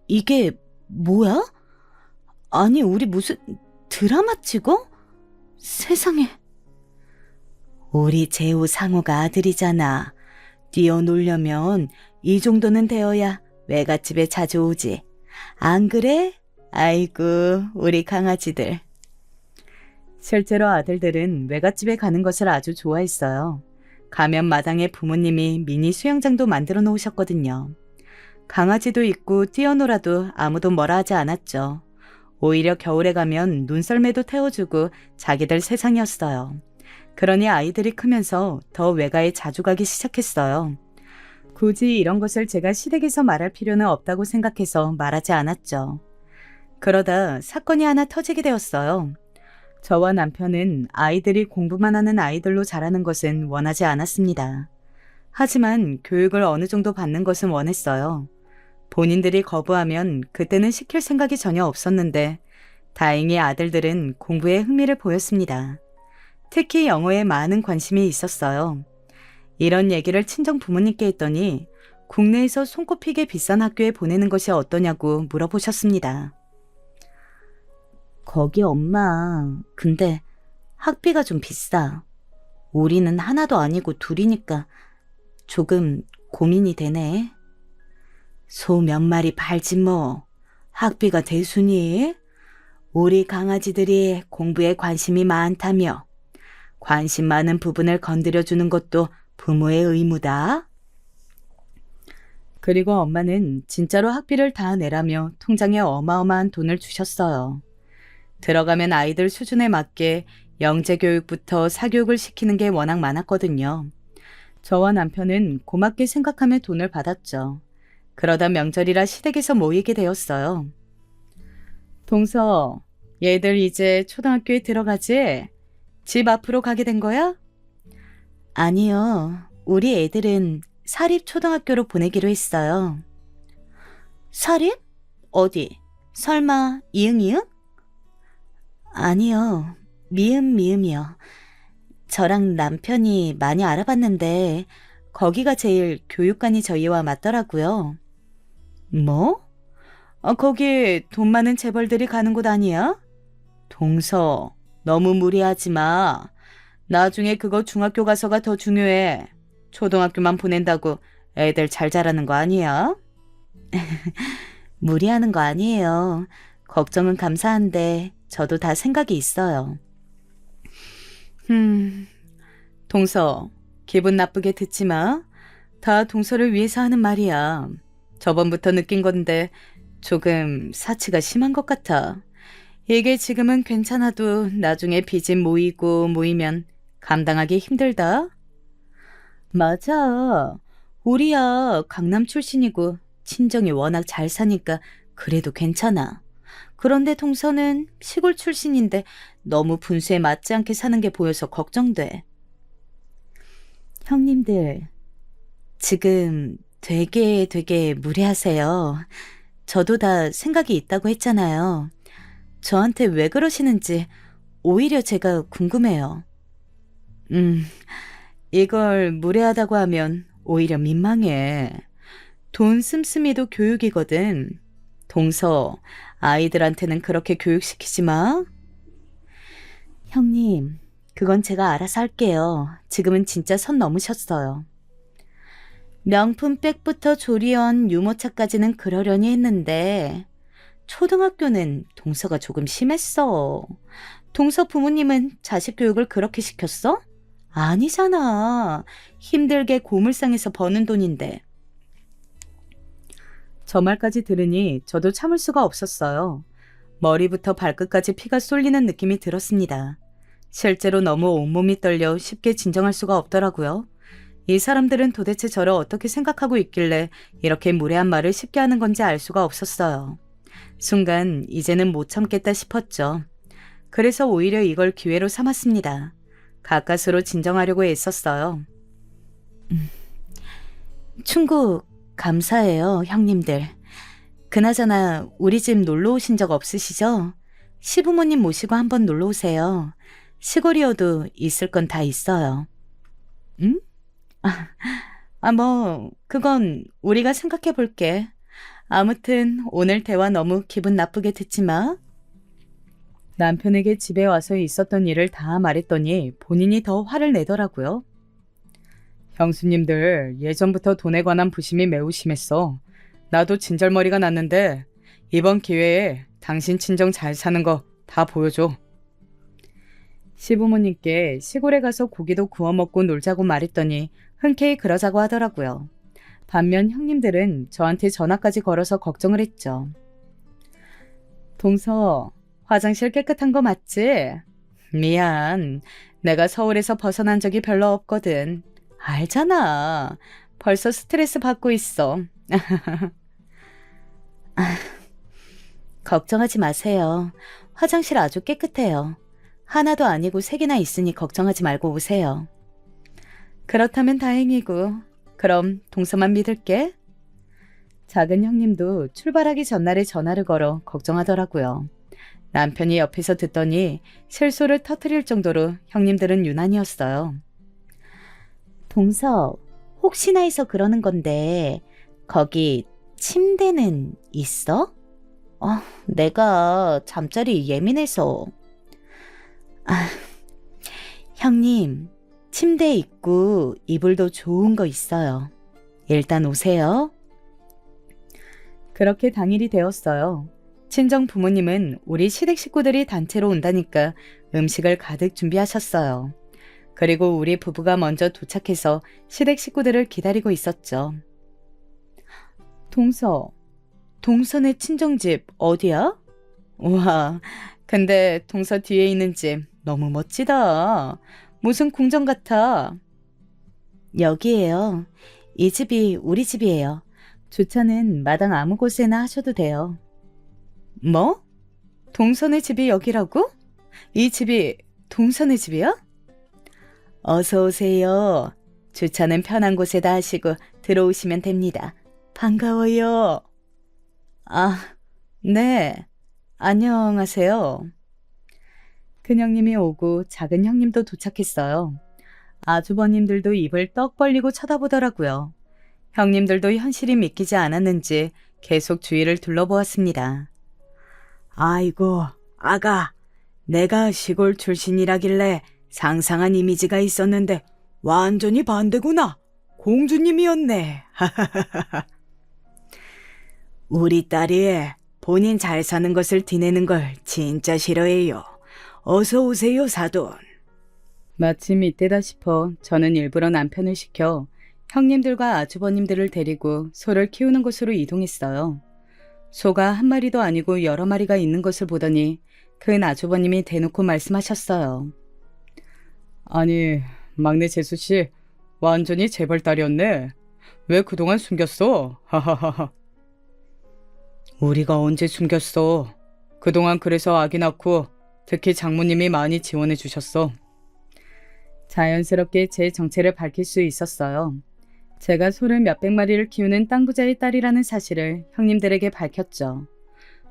이게 뭐야? 아니, 우리 무슨 드라마 찍어? 세상에. 우리 재호 상호가 아들이잖아. 뛰어놀려면 이 정도는 되어야 외갓집에 자주 오지. 안 그래? 아이고, 우리 강아지들. 실제로 아들들은 외갓집에 가는 것을 아주 좋아했어요. 가면 마당에 부모님이 미니 수영장도 만들어 놓으셨거든요. 강아지도 있고 뛰어놀아도 아무도 뭐라 하지 않았죠. 오히려 겨울에 가면 눈썰매도 태워주고 자기들 세상이었어요. 그러니 아이들이 크면서 더 외가에 자주 가기 시작했어요. 굳이 이런 것을 제가 시댁에서 말할 필요는 없다고 생각해서 말하지 않았죠. 그러다 사건이 하나 터지게 되었어요. 저와 남편은 아이들이 공부만 하는 아이들로 자라는 것은 원하지 않았습니다. 하지만 교육을 어느 정도 받는 것은 원했어요. 본인들이 거부하면 그때는 시킬 생각이 전혀 없었는데 다행히 아들들은 공부에 흥미를 보였습니다. 특히 영어에 많은 관심이 있었어요. 이런 얘기를 친정 부모님께 했더니 국내에서 손꼽히게 비싼 학교에 보내는 것이 어떠냐고 물어보셨습니다. 거기 엄마, 근데 학비가 좀 비싸. 우리는 하나도 아니고 둘이니까 조금 고민이 되네. 소 몇 마리 팔지 뭐. 학비가 대수니? 우리 강아지들이 공부에 관심이 많다며. 관심 많은 부분을 건드려주는 것도 부모의 의무다. 그리고 엄마는 진짜로 학비를 다 내라며 통장에 어마어마한 돈을 주셨어요. 들어가면 아이들 수준에 맞게 영재교육부터 사교육을 시키는 게 워낙 많았거든요. 저와 남편은 고맙게 생각하며 돈을 받았죠. 그러다 명절이라 시댁에서 모이게 되었어요. 동서, 얘들 이제 초등학교에 들어가지? 집 앞으로 가게 된 거야? 아니요. 우리 애들은 사립초등학교로 보내기로 했어요. 사립? 어디? 설마 이응이응? 아니요. 미음이요. 저랑 남편이 많이 알아봤는데 거기가 제일 교육관이 저희와 맞더라고요. 뭐? 거기 돈 많은 재벌들이 가는 곳 아니야? 동서, 너무 무리하지 마. 나중에 그거 중학교 가서가 더 중요해. 초등학교만 보낸다고 애들 잘 자라는 거 아니야? 무리하는 거 아니에요. 걱정은 감사한데 저도 다 생각이 있어요. 동서, 기분 나쁘게 듣지 마. 다 동서를 위해서 하는 말이야. 저번부터 느낀 건데 조금 사치가 심한 것 같아. 이게 지금은 괜찮아도 나중에 빚이 모이면 감당하기 힘들다. 맞아. 우리야 강남 출신이고 친정이 워낙 잘 사니까 그래도 괜찮아. 그런데 동서는 시골 출신인데 너무 분수에 맞지 않게 사는 게 보여서 걱정돼. 형님들, 지금 되게 무리하세요. 저도 다 생각이 있다고 했잖아요. 저한테 왜 그러시는지 오히려 제가 궁금해요. 이걸 무례하다고 하면 오히려 민망해. 돈 씀씀이도 교육이거든. 동서, 아이들한테는 그렇게 교육시키지 마. 형님, 그건 제가 알아서 할게요. 지금은 진짜 선 넘으셨어요. 명품 백부터 조리원, 유모차까지는 그러려니 했는데 초등학교는 동서가 조금 심했어. 동서 부모님은 자식 교육을 그렇게 시켰어? 아니잖아. 힘들게 고물상에서 버는 돈인데. 저 말까지 들으니 저도 참을 수가 없었어요. 머리부터 발끝까지 피가 쏠리는 느낌이 들었습니다. 실제로 너무 온몸이 떨려 쉽게 진정할 수가 없더라고요. 이 사람들은 도대체 저를 어떻게 생각하고 있길래 이렇게 무례한 말을 쉽게 하는 건지 알 수가 없었어요. 순간 이제는 못 참겠다 싶었죠. 그래서 오히려 이걸 기회로 삼았습니다. 가까스로 진정하려고 애썼어요. 충고 감사해요, 형님들. 그나저나 우리 집 놀러 오신 적 없으시죠? 시부모님 모시고 한번 놀러 오세요. 시골이어도 있을 건 다 있어요. 응? 그건 우리가 생각해 볼게. 아무튼 오늘 대화 너무 기분 나쁘게 듣지 마. 남편에게 집에 와서 있었던 일을 다 말했더니 본인이 더 화를 내더라고요. 형수님들, 예전부터 돈에 관한 부심이 매우 심했어. 나도 진절머리가 났는데 이번 기회에 당신 친정 잘 사는 거 다 보여줘. 시부모님께 시골에 가서 고기도 구워 먹고 놀자고 말했더니 흔쾌히 그러자고 하더라고요. 반면 형님들은 저한테 전화까지 걸어서 걱정을 했죠. 동서, 화장실 깨끗한 거 맞지? 미안. 내가 서울에서 벗어난 적이 별로 없거든. 알잖아. 벌써 스트레스 받고 있어. 걱정하지 마세요. 화장실 아주 깨끗해요. 하나도 아니고 3개나 있으니 걱정하지 말고 오세요. 그렇다면 다행이고, 그럼 동서만 믿을게. 작은 형님도 출발하기 전날에 전화를 걸어 걱정하더라고요. 남편이 옆에서 듣더니 실소를 터뜨릴 정도로 형님들은 유난이었어요. 동서, 혹시나 해서 그러는 건데 거기 침대는 있어? 내가 잠자리 예민해서. 형님, 침대 있고 이불도 좋은 거 있어요. 일단 오세요. 그렇게 당일이 되었어요. 친정 부모님은 우리 시댁 식구들이 단체로 온다니까 음식을 가득 준비하셨어요. 그리고 우리 부부가 먼저 도착해서 시댁 식구들을 기다리고 있었죠. 동서네 친정집 어디야? 우와, 근데 동서 뒤에 있는 집 너무 멋지다. 무슨 궁전 같아. 여기에요. 이 집이 우리 집이에요. 주차는 마당 아무 곳에나 하셔도 돼요. 뭐? 동선의 집이 여기라고? 이 집이 동선의 집이야? 어서 오세요. 주차는 편한 곳에다 하시고 들어오시면 됩니다. 반가워요. 아, 네. 안녕하세요. 큰형님이 오고 작은 형님도 도착했어요. 아주버님들도 입을 떡 벌리고 쳐다보더라고요. 형님들도 현실이 믿기지 않았는지 계속 주위를 둘러보았습니다. 아이고, 아가. 내가 시골 출신이라길래 상상한 이미지가 있었는데 완전히 반대구나. 공주님이었네. 우리 딸이 본인 잘 사는 것을 티내는 걸 진짜 싫어해요. 어서 오세요, 사돈. 마침 이때다 싶어 저는 일부러 남편을 시켜 형님들과 아주버님들을 데리고 소를 키우는 곳으로 이동했어요. 소가 한 마리도 아니고 여러 마리가 있는 것을 보더니 큰 아주버님이 대놓고 말씀하셨어요. 아니, 막내 재수씨 완전히 재벌딸이었네. 왜 그동안 숨겼어? 하하하하. 우리가 언제 숨겼어? 그동안 그래서 아기 낳고 특히 장모님이 많이 지원해 주셨어. 자연스럽게 제 정체를 밝힐 수 있었어요. 제가 소를 몇백 마리를 키우는 땅 부자의 딸이라는 사실을 형님들에게 밝혔죠.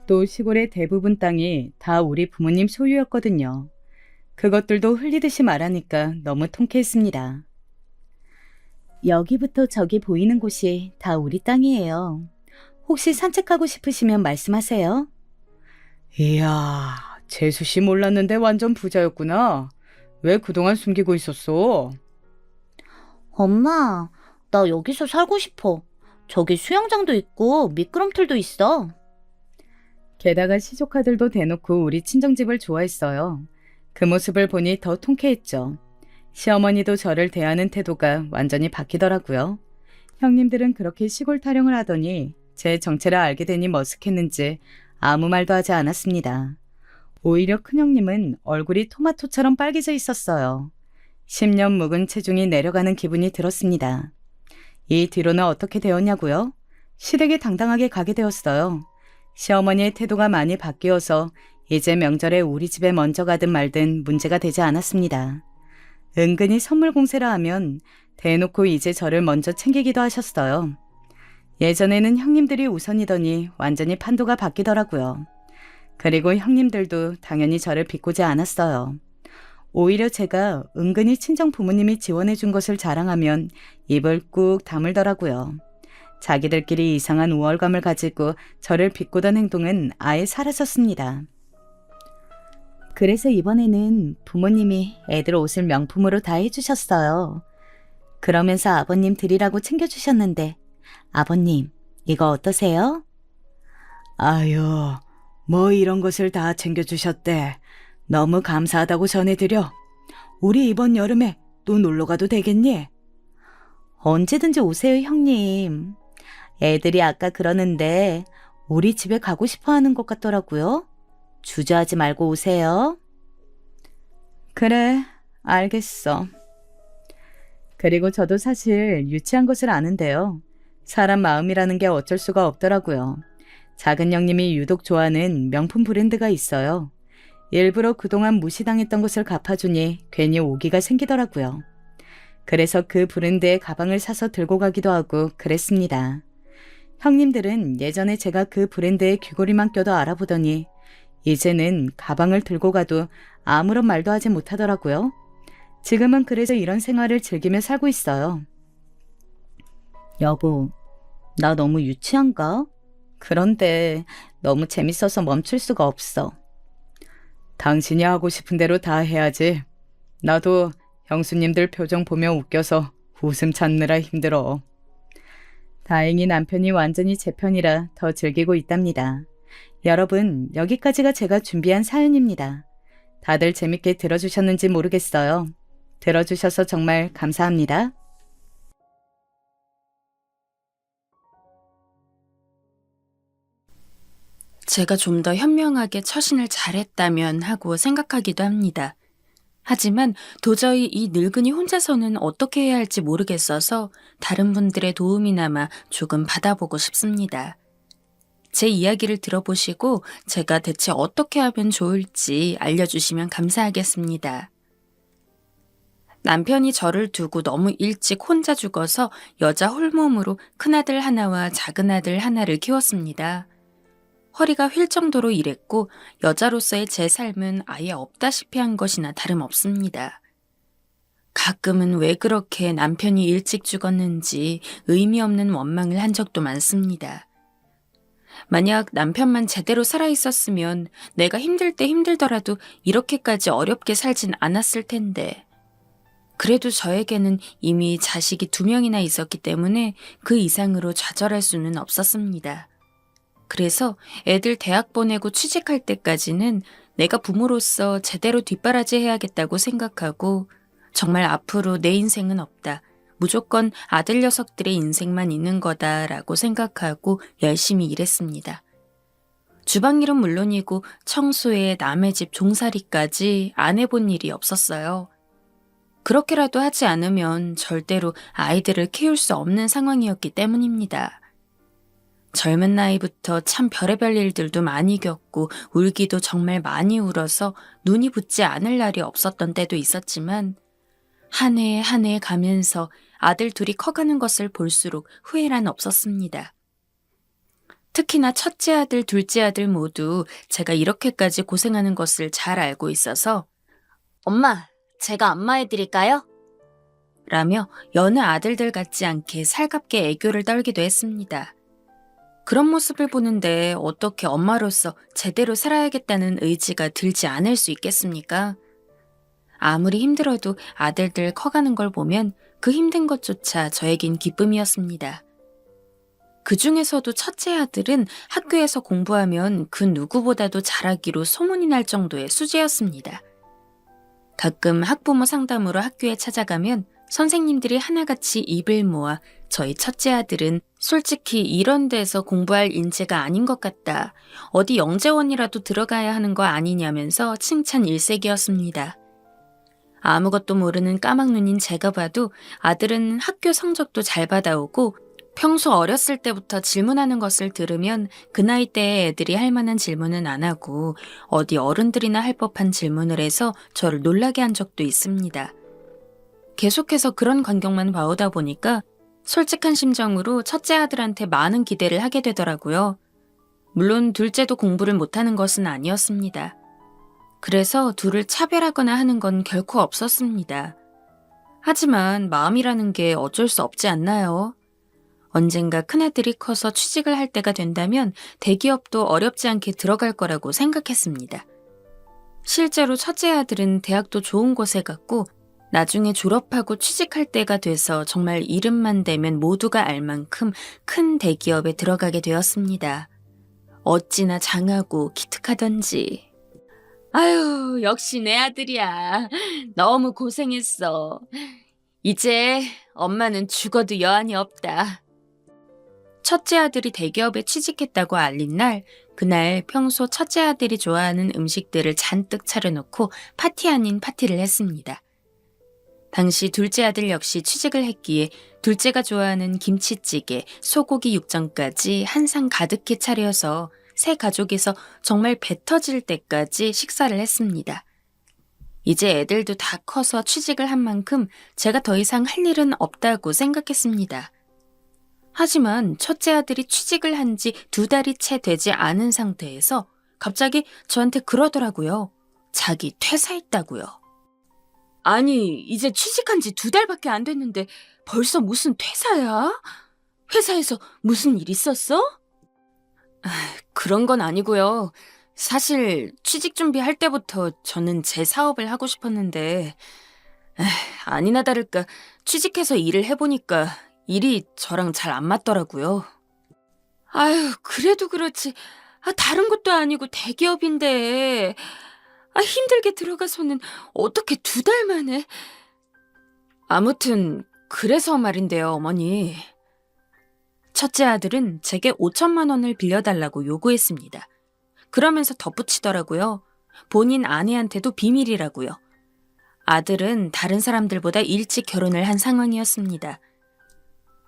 또 시골의 대부분 땅이 다 우리 부모님 소유였거든요. 그것들도 흘리듯이 말하니까 너무 통쾌했습니다. 여기부터 저기 보이는 곳이 다 우리 땅이에요. 혹시 산책하고 싶으시면 말씀하세요. 이야, 재수씨 몰랐는데 완전 부자였구나. 왜 그동안 숨기고 있었어? 엄마, 나 여기서 살고 싶어. 저기 수영장도 있고 미끄럼틀도 있어. 게다가 시조카들도 대놓고 우리 친정집을 좋아했어요. 그 모습을 보니 더 통쾌했죠. 시어머니도 저를 대하는 태도가 완전히 바뀌더라고요. 형님들은 그렇게 시골 타령을 하더니 제 정체를 알게 되니 머쓱했는지 아무 말도 하지 않았습니다. 오히려 큰형님은 얼굴이 토마토처럼 빨개져 있었어요. 10년 묵은 체중이 내려가는 기분이 들었습니다. 이 뒤로는 어떻게 되었냐고요? 시댁에 당당하게 가게 되었어요. 시어머니의 태도가 많이 바뀌어서 이제 명절에 우리 집에 먼저 가든 말든 문제가 되지 않았습니다. 은근히 선물 공세라 하면 대놓고 이제 저를 먼저 챙기기도 하셨어요. 예전에는 형님들이 우선이더니 완전히 판도가 바뀌더라고요. 그리고 형님들도 당연히 저를 비꼬지 않았어요. 오히려 제가 은근히 친정 부모님이 지원해 준 것을 자랑하면 입을 꾹 다물더라고요. 자기들끼리 이상한 우월감을 가지고 저를 비꼬던 행동은 아예 사라졌습니다. 그래서 이번에는 부모님이 애들 옷을 명품으로 다 해주셨어요. 그러면서 아버님 드리라고 챙겨주셨는데 아버님, 이거 어떠세요? 아유, 뭐 이런 것을 다 챙겨주셨대. 너무 감사하다고 전해드려. 우리 이번 여름에 또 놀러가도 되겠니? 언제든지 오세요, 형님. 애들이 아까 그러는데 우리 집에 가고 싶어 하는 것 같더라고요. 주저하지 말고 오세요. 그래, 알겠어. 그리고 저도 사실 유치한 것을 아는데요. 사람 마음이라는 게 어쩔 수가 없더라고요. 작은 형님이 유독 좋아하는 명품 브랜드가 있어요. 일부러 그동안 무시당했던 것을 갚아주니 괜히 오기가 생기더라고요. 그래서 그 브랜드의 가방을 사서 들고 가기도 하고 그랬습니다. 형님들은 예전에 제가 그 브랜드의 귀걸이만 껴도 알아보더니 이제는 가방을 들고 가도 아무런 말도 하지 못하더라고요. 지금은 그래서 이런 생활을 즐기며 살고 있어요. 여보, 나 너무 유치한가? 그런데 너무 재밌어서 멈출 수가 없어. 당신이 하고 싶은 대로 다 해야지. 나도 형수님들 표정 보며 웃겨서 웃음 찾느라 힘들어. 다행히 남편이 완전히 제 편이라 더 즐기고 있답니다. 여러분, 여기까지가 제가 준비한 사연입니다. 다들 재밌게 들어주셨는지 모르겠어요. 들어주셔서 정말 감사합니다. 제가 좀 더 현명하게 처신을 잘했다면 하고 생각하기도 합니다. 하지만 도저히 이 늙은이 혼자서는 어떻게 해야 할지 모르겠어서 다른 분들의 도움이나마 조금 받아보고 싶습니다. 제 이야기를 들어보시고 제가 대체 어떻게 하면 좋을지 알려주시면 감사하겠습니다. 남편이 저를 두고 너무 일찍 혼자 죽어서 여자 홀몸으로 큰아들 하나와 작은아들 하나를 키웠습니다. 허리가 휠 정도로 일했고 여자로서의 제 삶은 아예 없다시피 한 것이나 다름없습니다. 가끔은 왜 그렇게 남편이 일찍 죽었는지 의미 없는 원망을 한 적도 많습니다. 만약 남편만 제대로 살아있었으면 내가 힘들 때 힘들더라도 이렇게까지 어렵게 살진 않았을 텐데. 그래도 저에게는 이미 자식이 2명이나 있었기 때문에 그 이상으로 좌절할 수는 없었습니다. 그래서 애들 대학 보내고 취직할 때까지는 내가 부모로서 제대로 뒷바라지 해야겠다고 생각하고 정말 앞으로 내 인생은 없다. 무조건 아들 녀석들의 인생만 있는 거다라고 생각하고 열심히 일했습니다. 주방일은 물론이고 청소에 남의 집 종살이까지 안 해본 일이 없었어요. 그렇게라도 하지 않으면 절대로 아이들을 키울 수 없는 상황이었기 때문입니다. 젊은 나이부터 참 별의별 일들도 많이 겪고 울기도 정말 많이 울어서 눈이 붓지 않을 날이 없었던 때도 있었지만 한 해 한 해 가면서 아들 둘이 커가는 것을 볼수록 후회란 없었습니다. 특히나 첫째 아들, 둘째 아들 모두 제가 이렇게까지 고생하는 것을 잘 알고 있어서 엄마, 제가 안마해드릴까요? 라며 여느 아들들 같지 않게 살갑게 애교를 떨기도 했습니다. 그런 모습을 보는데 어떻게 엄마로서 제대로 살아야겠다는 의지가 들지 않을 수 있겠습니까? 아무리 힘들어도 아들들 커가는 걸 보면 그 힘든 것조차 저에겐 기쁨이었습니다. 그 중에서도 첫째 아들은 학교에서 공부하면 그 누구보다도 잘하기로 소문이 날 정도의 수재였습니다. 가끔 학부모 상담으로 학교에 찾아가면 선생님들이 하나같이 입을 모아 저희 첫째 아들은 솔직히 이런 데서 공부할 인재가 아닌 것 같다. 어디 영재원이라도 들어가야 하는 거 아니냐면서 칭찬 일색이었습니다. 아무것도 모르는 까막눈인 제가 봐도 아들은 학교 성적도 잘 받아오고 평소 어렸을 때부터 질문하는 것을 들으면 그 나이 때의 애들이 할 만한 질문은 안 하고 어디 어른들이나 할 법한 질문을 해서 저를 놀라게 한 적도 있습니다. 계속해서 그런 광경만 봐오다 보니까 솔직한 심정으로 첫째 아들한테 많은 기대를 하게 되더라고요. 물론 둘째도 공부를 못하는 것은 아니었습니다. 그래서 둘을 차별하거나 하는 건 결코 없었습니다. 하지만 마음이라는 게 어쩔 수 없지 않나요? 언젠가 큰아들이 커서 취직을 할 때가 된다면 대기업도 어렵지 않게 들어갈 거라고 생각했습니다. 실제로 첫째 아들은 대학도 좋은 곳에 갔고 나중에 졸업하고 취직할 때가 돼서 정말 이름만 대면 모두가 알 만큼 큰 대기업에 들어가게 되었습니다. 어찌나 장하고 기특하던지. 아유, 역시 내 아들이야. 너무 고생했어. 이제 엄마는 죽어도 여한이 없다. 첫째 아들이 대기업에 취직했다고 알린 날, 그날 평소 첫째 아들이 좋아하는 음식들을 잔뜩 차려놓고 파티 아닌 파티를 했습니다. 당시 둘째 아들 역시 취직을 했기에 둘째가 좋아하는 김치찌개, 소고기 육전까지 한 상 가득히 차려서 세 가족에서 정말 배 터질 때까지 식사를 했습니다. 이제 애들도 다 커서 취직을 한 만큼 제가 더 이상 할 일은 없다고 생각했습니다. 하지만 첫째 아들이 취직을 한 지 2달이 채 되지 않은 상태에서 갑자기 저한테 그러더라고요. 자기 퇴사했다고요. 아니, 이제 취직한 지 2달밖에 안 됐는데 벌써 무슨 퇴사야? 회사에서 무슨 일 있었어? 그런 건 아니고요. 사실 취직 준비할 때부터 저는 제 사업을 하고 싶었는데 아니나 다를까 취직해서 일을 해보니까 일이 저랑 잘 안 맞더라고요. 아유, 그래도 그렇지. 다른 것도 아니고 대기업인데 힘들게 들어가서는 어떻게 2달 만에. 아무튼 그래서 말인데요, 어머니. 첫째 아들은 제게 5천만 원을 빌려달라고 요구했습니다. 그러면서 덧붙이더라고요. 본인 아내한테도 비밀이라고요. 아들은 다른 사람들보다 일찍 결혼을 한 상황이었습니다.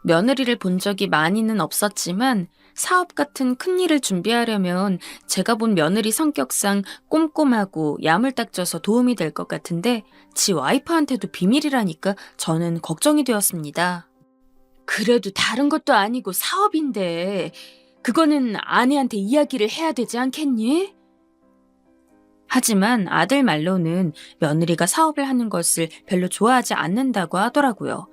며느리를 본 적이 많이는 없었지만 사업 같은 큰 일을 준비하려면 제가 본 며느리 성격상 꼼꼼하고 야물딱져서 도움이 될 것 같은데 지 와이프한테도 비밀이라니까 저는 걱정이 되었습니다. 그래도 다른 것도 아니고 사업인데 그거는 아내한테 이야기를 해야 되지 않겠니? 하지만 아들 말로는 며느리가 사업을 하는 것을 별로 좋아하지 않는다고 하더라고요.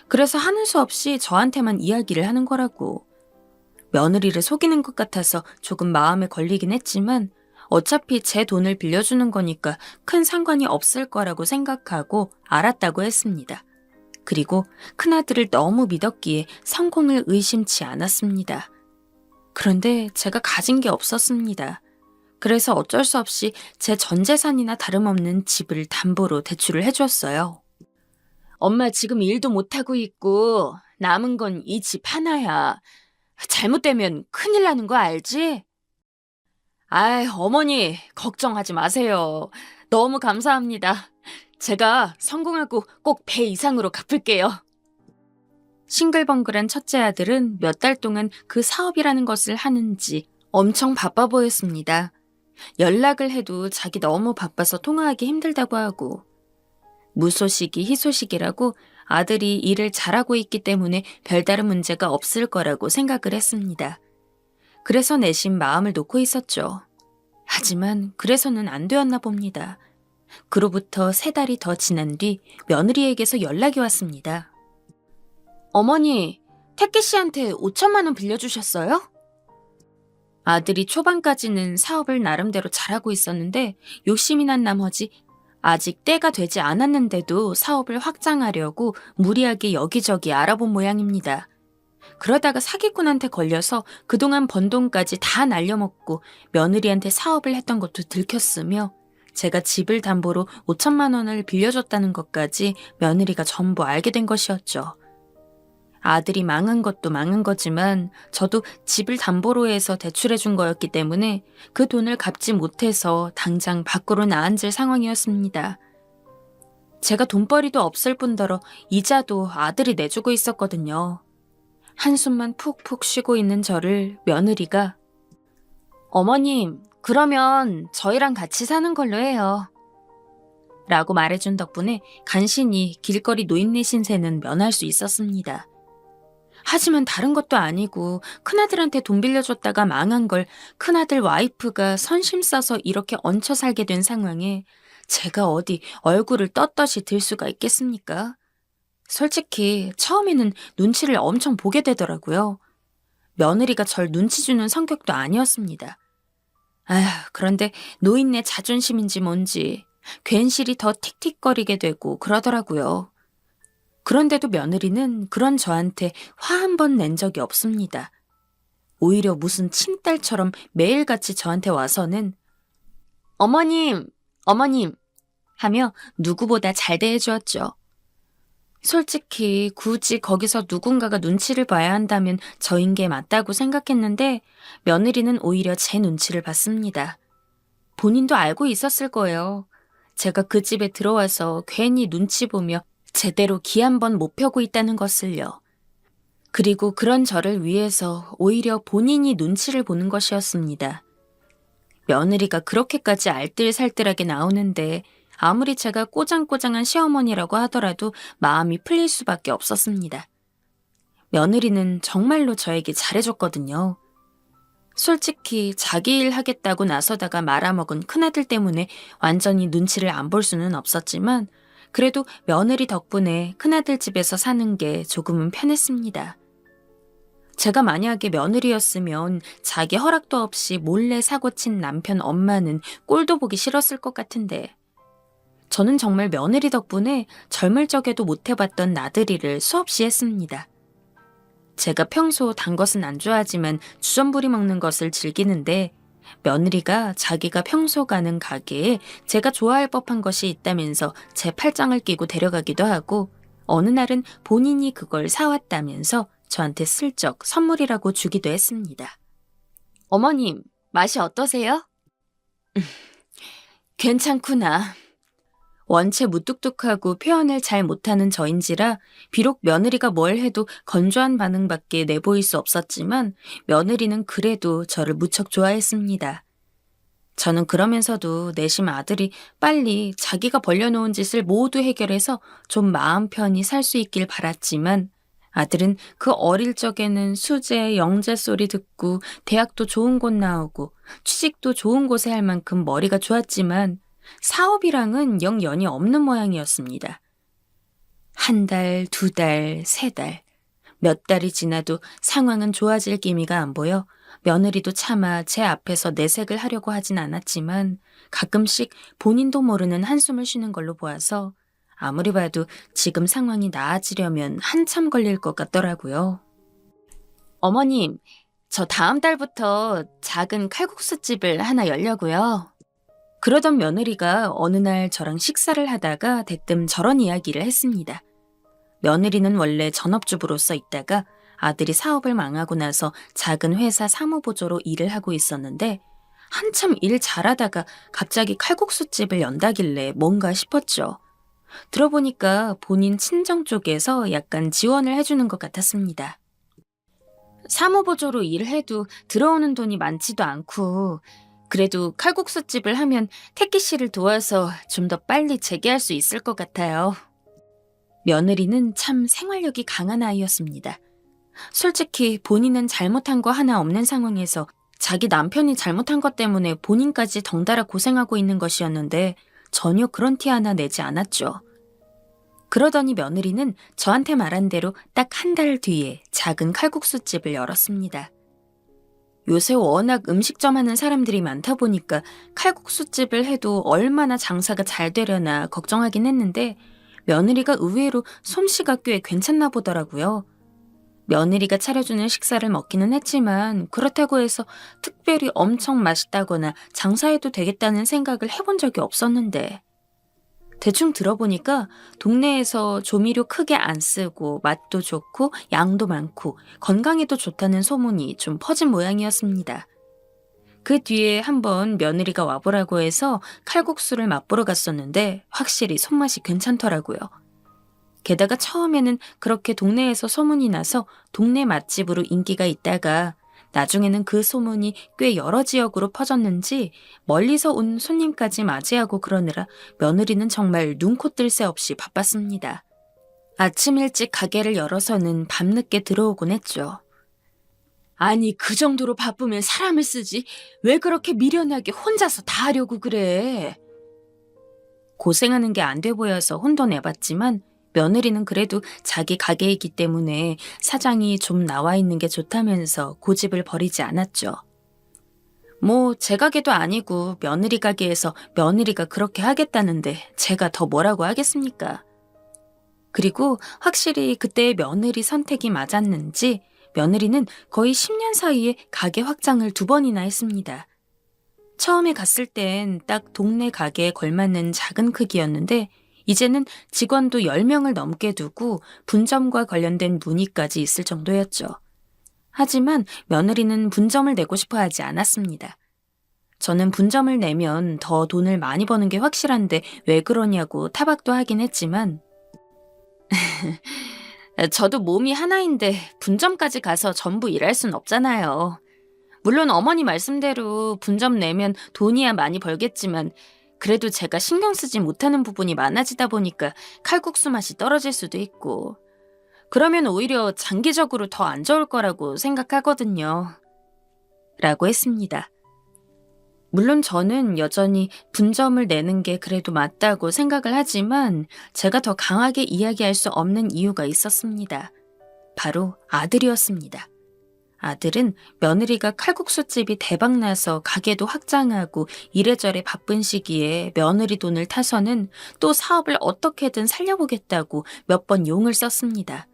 그래서 하는 수 없이 저한테만 이야기를 하는 거라고. 며느리를 속이는 것 같아서 조금 마음에 걸리긴 했지만 어차피 제 돈을 빌려주는 거니까 큰 상관이 없을 거라고 생각하고 알았다고 했습니다. 그리고 큰아들을 너무 믿었기에 성공을 의심치 않았습니다. 그런데 제가 가진 게 없었습니다. 그래서 어쩔 수 없이 제 전 재산이나 다름없는 집을 담보로 대출을 해줬어요. 엄마 지금 일도 못하고 있고 남은 건 이 집 하나야. 잘못되면 큰일 나는 거 알지? 아이, 어머니 걱정하지 마세요. 너무 감사합니다. 제가 성공하고 꼭 배 이상으로 갚을게요. 싱글벙글한 첫째 아들은 몇 달 동안 그 사업이라는 것을 하는지 엄청 바빠 보였습니다. 연락을 해도 자기 너무 바빠서 통화하기 힘들다고 하고 무소식이 희소식이라고 아들이 일을 잘하고 있기 때문에 별다른 문제가 없을 거라고 생각을 했습니다. 그래서 내심 마음을 놓고 있었죠. 하지만 그래서는 안 되었나 봅니다. 그로부터 3달이 더 지난 뒤 며느리에게서 연락이 왔습니다. 어머니, 태기 씨한테 5천만 원 빌려주셨어요? 아들이 초반까지는 사업을 나름대로 잘하고 있었는데 욕심이 난 나머지 아직 때가 되지 않았는데도 사업을 확장하려고 무리하게 여기저기 알아본 모양입니다. 그러다가 사기꾼한테 걸려서 그동안 번 돈까지 다 날려먹고 며느리한테 사업을 했던 것도 들켰으며 제가 집을 담보로 5천만 원을 빌려줬다는 것까지 며느리가 전부 알게 된 것이었죠. 아들이 망한 것도 망한 거지만 저도 집을 담보로 해서 대출해준 거였기 때문에 그 돈을 갚지 못해서 당장 밖으로 나앉을 상황이었습니다. 제가 돈벌이도 없을 뿐더러 이자도 아들이 내주고 있었거든요. 한숨만 푹푹 쉬고 있는 저를 며느리가 어머님, 그러면 저희랑 같이 사는 걸로 해요. 라고 말해준 덕분에 간신히 길거리 노인네 신세는 면할 수 있었습니다. 하지만 다른 것도 아니고 큰아들한테 돈 빌려줬다가 망한 걸 큰아들 와이프가 선심 써서 이렇게 얹혀 살게 된 상황에 제가 어디 얼굴을 떳떳이 들 수가 있겠습니까? 솔직히 처음에는 눈치를 엄청 보게 되더라고요. 며느리가 절 눈치 주는 성격도 아니었습니다. 아휴, 그런데 노인네 자존심인지 뭔지 괜시리 더 틱틱거리게 되고 그러더라고요. 그런데도 며느리는 그런 저한테 화 한 번 낸 적이 없습니다. 오히려 무슨 친딸처럼 매일같이 저한테 와서는 어머님, 어머님 하며 누구보다 잘 대해주었죠. 솔직히 굳이 거기서 누군가가 눈치를 봐야 한다면 저인 게 맞다고 생각했는데 며느리는 오히려 제 눈치를 봤습니다. 본인도 알고 있었을 거예요. 제가 그 집에 들어와서 괜히 눈치 보며 제대로 기 한 번 못 펴고 있다는 것을요. 그리고 그런 저를 위해서 오히려 본인이 눈치를 보는 것이었습니다. 며느리가 그렇게까지 알뜰살뜰하게 나오는데 아무리 제가 꼬장꼬장한 시어머니라고 하더라도 마음이 풀릴 수밖에 없었습니다. 며느리는 정말로 저에게 잘해줬거든요. 솔직히 자기 일 하겠다고 나서다가 말아먹은 큰아들 때문에 완전히 눈치를 안 볼 수는 없었지만 그래도 며느리 덕분에 큰아들 집에서 사는 게 조금은 편했습니다. 제가 만약에 며느리였으면 자기 허락도 없이 몰래 사고친 남편 엄마는 꼴도 보기 싫었을 것 같은데 저는 정말 며느리 덕분에 젊을 적에도 못 해봤던 나들이를 수없이 했습니다. 제가 평소 단 것은 안 좋아하지만 주전부리 먹는 것을 즐기는데 며느리가 자기가 평소 가는 가게에 제가 좋아할 법한 것이 있다면서 제 팔짱을 끼고 데려가기도 하고 어느 날은 본인이 그걸 사왔다면서 저한테 슬쩍 선물이라고 주기도 했습니다. 어머님, 맛이 어떠세요? 괜찮구나. 원체 무뚝뚝하고 표현을 잘 못하는 저인지라 비록 며느리가 뭘 해도 건조한 반응밖에 내보일 수 없었지만 며느리는 그래도 저를 무척 좋아했습니다. 저는 그러면서도 내심 아들이 빨리 자기가 벌려놓은 짓을 모두 해결해서 좀 마음 편히 살 수 있길 바랐지만 아들은 그 어릴 적에는 수재, 영재 소리 듣고 대학도 좋은 곳 나오고 취직도 좋은 곳에 할 만큼 머리가 좋았지만 사업이랑은 영 연이 없는 모양이었습니다. 한 달, 두 달, 세 달, 몇 달이 지나도 상황은 좋아질 기미가 안 보여 며느리도 차마 제 앞에서 내색을 하려고 하진 않았지만 가끔씩 본인도 모르는 한숨을 쉬는 걸로 보아서 아무리 봐도 지금 상황이 나아지려면 한참 걸릴 것 같더라고요. 어머님, 저 다음 달부터 작은 칼국수집을 하나 열려고요. 그러던 며느리가 어느 날 저랑 식사를 하다가 대뜸 저런 이야기를 했습니다. 며느리는 원래 전업주부로서 있다가 아들이 사업을 망하고 나서 작은 회사 사무보조로 일을 하고 있었는데 한참 일 잘하다가 갑자기 칼국수집을 연다길래 뭔가 싶었죠. 들어보니까 본인 친정 쪽에서 약간 지원을 해주는 것 같았습니다. 사무보조로 일을 해도 들어오는 돈이 많지도 않고 그래도 칼국수집을 하면 태기 씨를 도와서 좀 더 빨리 재개할 수 있을 것 같아요. 며느리는 참 생활력이 강한 아이였습니다. 솔직히 본인은 잘못한 거 하나 없는 상황에서 자기 남편이 잘못한 것 때문에 본인까지 덩달아 고생하고 있는 것이었는데 전혀 그런 티 하나 내지 않았죠. 그러더니 며느리는 저한테 말한 대로 딱 한 달 뒤에 작은 칼국수집을 열었습니다. 요새 워낙 음식점 하는 사람들이 많다 보니까 칼국수집을 해도 얼마나 장사가 잘 되려나 걱정하긴 했는데 며느리가 의외로 솜씨가 꽤 괜찮나 보더라고요. 며느리가 차려주는 식사를 먹기는 했지만 그렇다고 해서 특별히 엄청 맛있다거나 장사해도 되겠다는 생각을 해본 적이 없었는데 대충 들어보니까 동네에서 조미료 크게 안 쓰고 맛도 좋고 양도 많고 건강에도 좋다는 소문이 좀 퍼진 모양이었습니다. 그 뒤에 한번 며느리가 와보라고 해서 칼국수를 맛보러 갔었는데 확실히 손맛이 괜찮더라고요. 게다가 처음에는 그렇게 동네에서 소문이 나서 동네 맛집으로 인기가 있다가 나중에는 그 소문이 꽤 여러 지역으로 퍼졌는지 멀리서 온 손님까지 맞이하고 그러느라 며느리는 정말 눈코 뜰 새 없이 바빴습니다. 아침 일찍 가게를 열어서는 밤늦게 들어오곤 했죠. 아니 그 정도로 바쁘면 사람을 쓰지 왜 그렇게 미련하게 혼자서 다 하려고 그래. 고생하는 게 안 돼 보여서 혼도 내봤지만 며느리는 그래도 자기 가게이기 때문에 사장이 좀 나와 있는 게 좋다면서 고집을 버리지 않았죠. 뭐 제 가게도 아니고 며느리 가게에서 며느리가 그렇게 하겠다는데 제가 더 뭐라고 하겠습니까? 그리고 확실히 그때의 며느리 선택이 맞았는지 며느리는 거의 10년 사이에 가게 확장을 2번이나 했습니다. 처음에 갔을 땐 딱 동네 가게에 걸맞는 작은 크기였는데 이제는 직원도 10명을 넘게 두고 분점과 관련된 문의까지 있을 정도였죠. 하지만 며느리는 분점을 내고 싶어 하지 않았습니다. 저는 분점을 내면 더 돈을 많이 버는 게 확실한데 왜 그러냐고 타박도 하긴 했지만 저도 몸이 하나인데 분점까지 가서 전부 일할 순 없잖아요. 물론 어머니 말씀대로 분점 내면 돈이야 많이 벌겠지만 그래도 제가 신경 쓰지 못하는 부분이 많아지다 보니까 칼국수 맛이 떨어질 수도 있고 그러면 오히려 장기적으로 더 안 좋을 거라고 생각하거든요. 라고 했습니다. 물론 저는 여전히 분점을 내는 게 그래도 맞다고 생각을 하지만 제가 더 강하게 이야기할 수 없는 이유가 있었습니다. 바로 아들이었습니다. 아들은 며느리가 칼국수집이 대박나서 가게도 확장하고 이래저래 바쁜 시기에 며느리 돈을 타서는 또 사업을 어떻게든 살려보겠다고 몇 번 용을 썼습니다.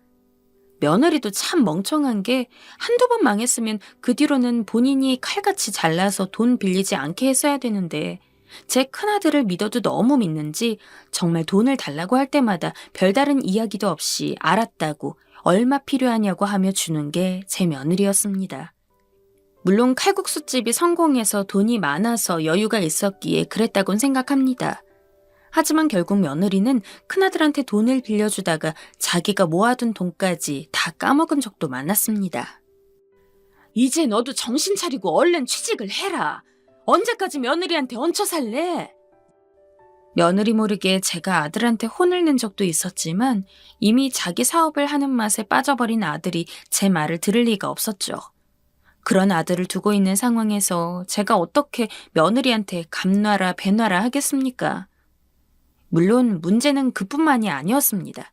며느리도 참 멍청한 게 한두 번 망했으면 그 뒤로는 본인이 칼같이 잘라서 돈 빌리지 않게 했어야 되는데 제 큰아들을 믿어도 너무 믿는지 정말 돈을 달라고 할 때마다 별다른 이야기도 없이 알았다고 얼마 필요하냐고 하며 주는 게 제 며느리였습니다. 물론 칼국수집이 성공해서 돈이 많아서 여유가 있었기에 그랬다곤 생각합니다. 하지만 결국 며느리는 큰아들한테 돈을 빌려주다가 자기가 모아둔 돈까지 다 까먹은 적도 많았습니다. 이제 너도 정신 차리고 얼른 취직을 해라. 언제까지 며느리한테 얹혀 살래? 며느리 모르게 제가 아들한테 혼을 낸 적도 있었지만 이미 자기 사업을 하는 맛에 빠져버린 아들이 제 말을 들을 리가 없었죠. 그런 아들을 두고 있는 상황에서 제가 어떻게 며느리한테 감놔라 배놔라 하겠습니까? 물론 문제는 그뿐만이 아니었습니다.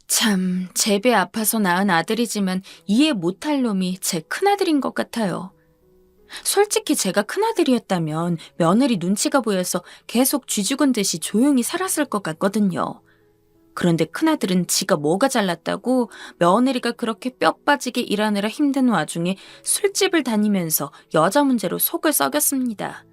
참, 제 배 아파서 낳은 아들이지만 이해 못할 놈이 제 큰아들인 것 같아요. 솔직히 제가 큰아들이었다면 며느리 눈치가 보여서 계속 쥐죽은 듯이 조용히 살았을 것 같거든요. 그런데 큰아들은 지가 뭐가 잘났다고 며느리가 그렇게 뼈 빠지게 일하느라 힘든 와중에 술집을 다니면서 여자 문제로 속을 썩였습니다.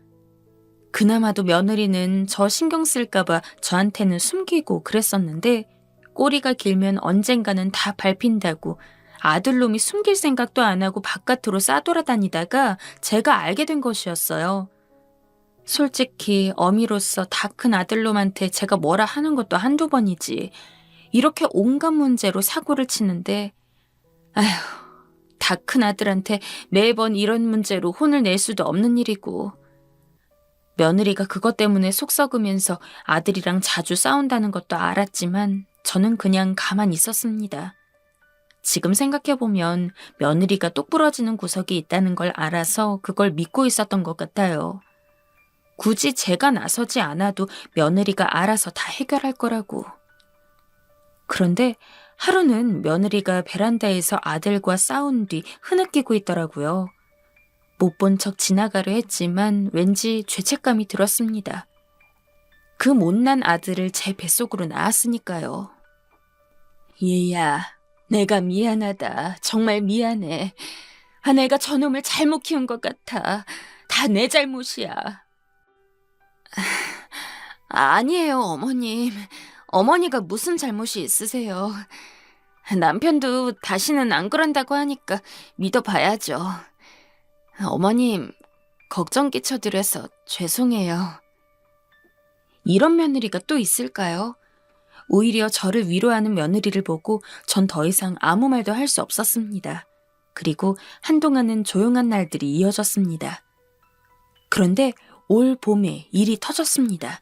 그나마도 며느리는 저 신경 쓸까봐 저한테는 숨기고 그랬었는데 꼬리가 길면 언젠가는 다 밟힌다고 아들놈이 숨길 생각도 안 하고 바깥으로 싸돌아다니다가 제가 알게 된 것이었어요. 솔직히 어미로서 다 큰 아들놈한테 제가 뭐라 하는 것도 한두 번이지. 이렇게 온갖 문제로 사고를 치는데 아휴, 다 큰 아들한테 매번 이런 문제로 혼을 낼 수도 없는 일이고 며느리가 그것 때문에 속 썩으면서 아들이랑 자주 싸운다는 것도 알았지만 저는 그냥 가만히 있었습니다. 지금 생각해보면 며느리가 똑부러지는 구석이 있다는 걸 알아서 그걸 믿고 있었던 것 같아요. 굳이 제가 나서지 않아도 며느리가 알아서 다 해결할 거라고. 그런데 하루는 며느리가 베란다에서 아들과 싸운 뒤 흐느끼고 있더라고요. 못 본 척 지나가려 했지만 왠지 죄책감이 들었습니다. 그 못난 아들을 제 뱃속으로 낳았으니까요. 얘야, 내가 미안하다. 정말 미안해. 내가 저놈을 잘못 키운 것 같아. 다 내 잘못이야. 아니에요, 어머님. 어머니가 무슨 잘못이 있으세요. 남편도 다시는 안 그런다고 하니까 믿어봐야죠. 어머님, 걱정 끼쳐드려서 죄송해요. 이런 며느리가 또 있을까요? 오히려 저를 위로하는 며느리를 보고 전 더 이상 아무 말도 할 수 없었습니다. 그리고 한동안은 조용한 날들이 이어졌습니다. 그런데 올 봄에 일이 터졌습니다.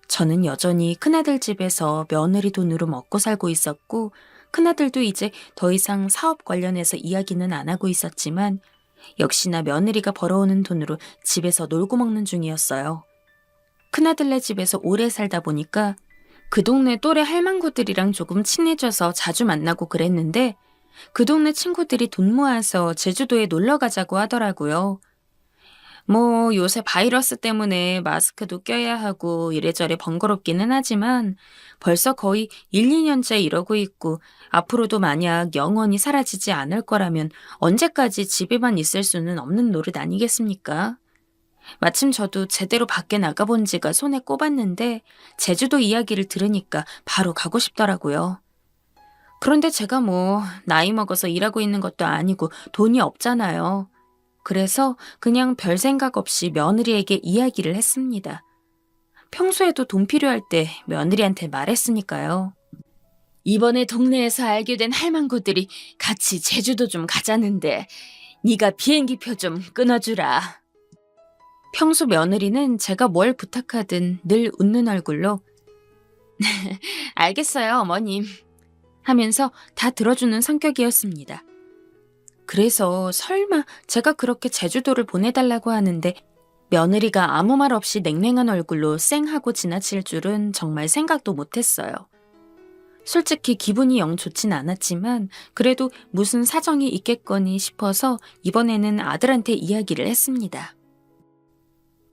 저는 여전히 큰아들 집에서 며느리 돈으로 먹고 살고 있었고 큰아들도 이제 더 이상 사업 관련해서 이야기는 안 하고 있었지만 역시나 며느리가 벌어오는 돈으로 집에서 놀고 먹는 중이었어요. 큰아들네 집에서 오래 살다 보니까 그 동네 또래 할망구들이랑 조금 친해져서 자주 만나고 그랬는데 그 동네 친구들이 돈 모아서 제주도에 놀러 가자고 하더라고요. 뭐 요새 바이러스 때문에 마스크도 껴야 하고 이래저래 번거롭기는 하지만 벌써 거의 1, 2년째 이러고 있고 앞으로도 만약 영원히 사라지지 않을 거라면 언제까지 집에만 있을 수는 없는 노릇 아니겠습니까? 마침 저도 제대로 밖에 나가본 지가 손에 꼽았는데 제주도 이야기를 들으니까 바로 가고 싶더라고요. 그런데 제가 뭐 나이 먹어서 일하고 있는 것도 아니고 돈이 없잖아요. 그래서 그냥 별 생각 없이 며느리에게 이야기를 했습니다. 평소에도 돈 필요할 때 며느리한테 말했으니까요. 이번에 동네에서 알게 된 할망구들이 같이 제주도 좀 가자는데 네가 비행기표 좀 끊어주라. 평소 며느리는 제가 뭘 부탁하든 늘 웃는 얼굴로 알겠어요, 어머님 하면서 다 들어주는 성격이었습니다. 그래서 설마 제가 그렇게 제주도를 보내달라고 하는데 며느리가 아무 말 없이 냉랭한 얼굴로 쌩하고 지나칠 줄은 정말 생각도 못했어요. 솔직히 기분이 영 좋진 않았지만 그래도 무슨 사정이 있겠거니 싶어서 이번에는 아들한테 이야기를 했습니다.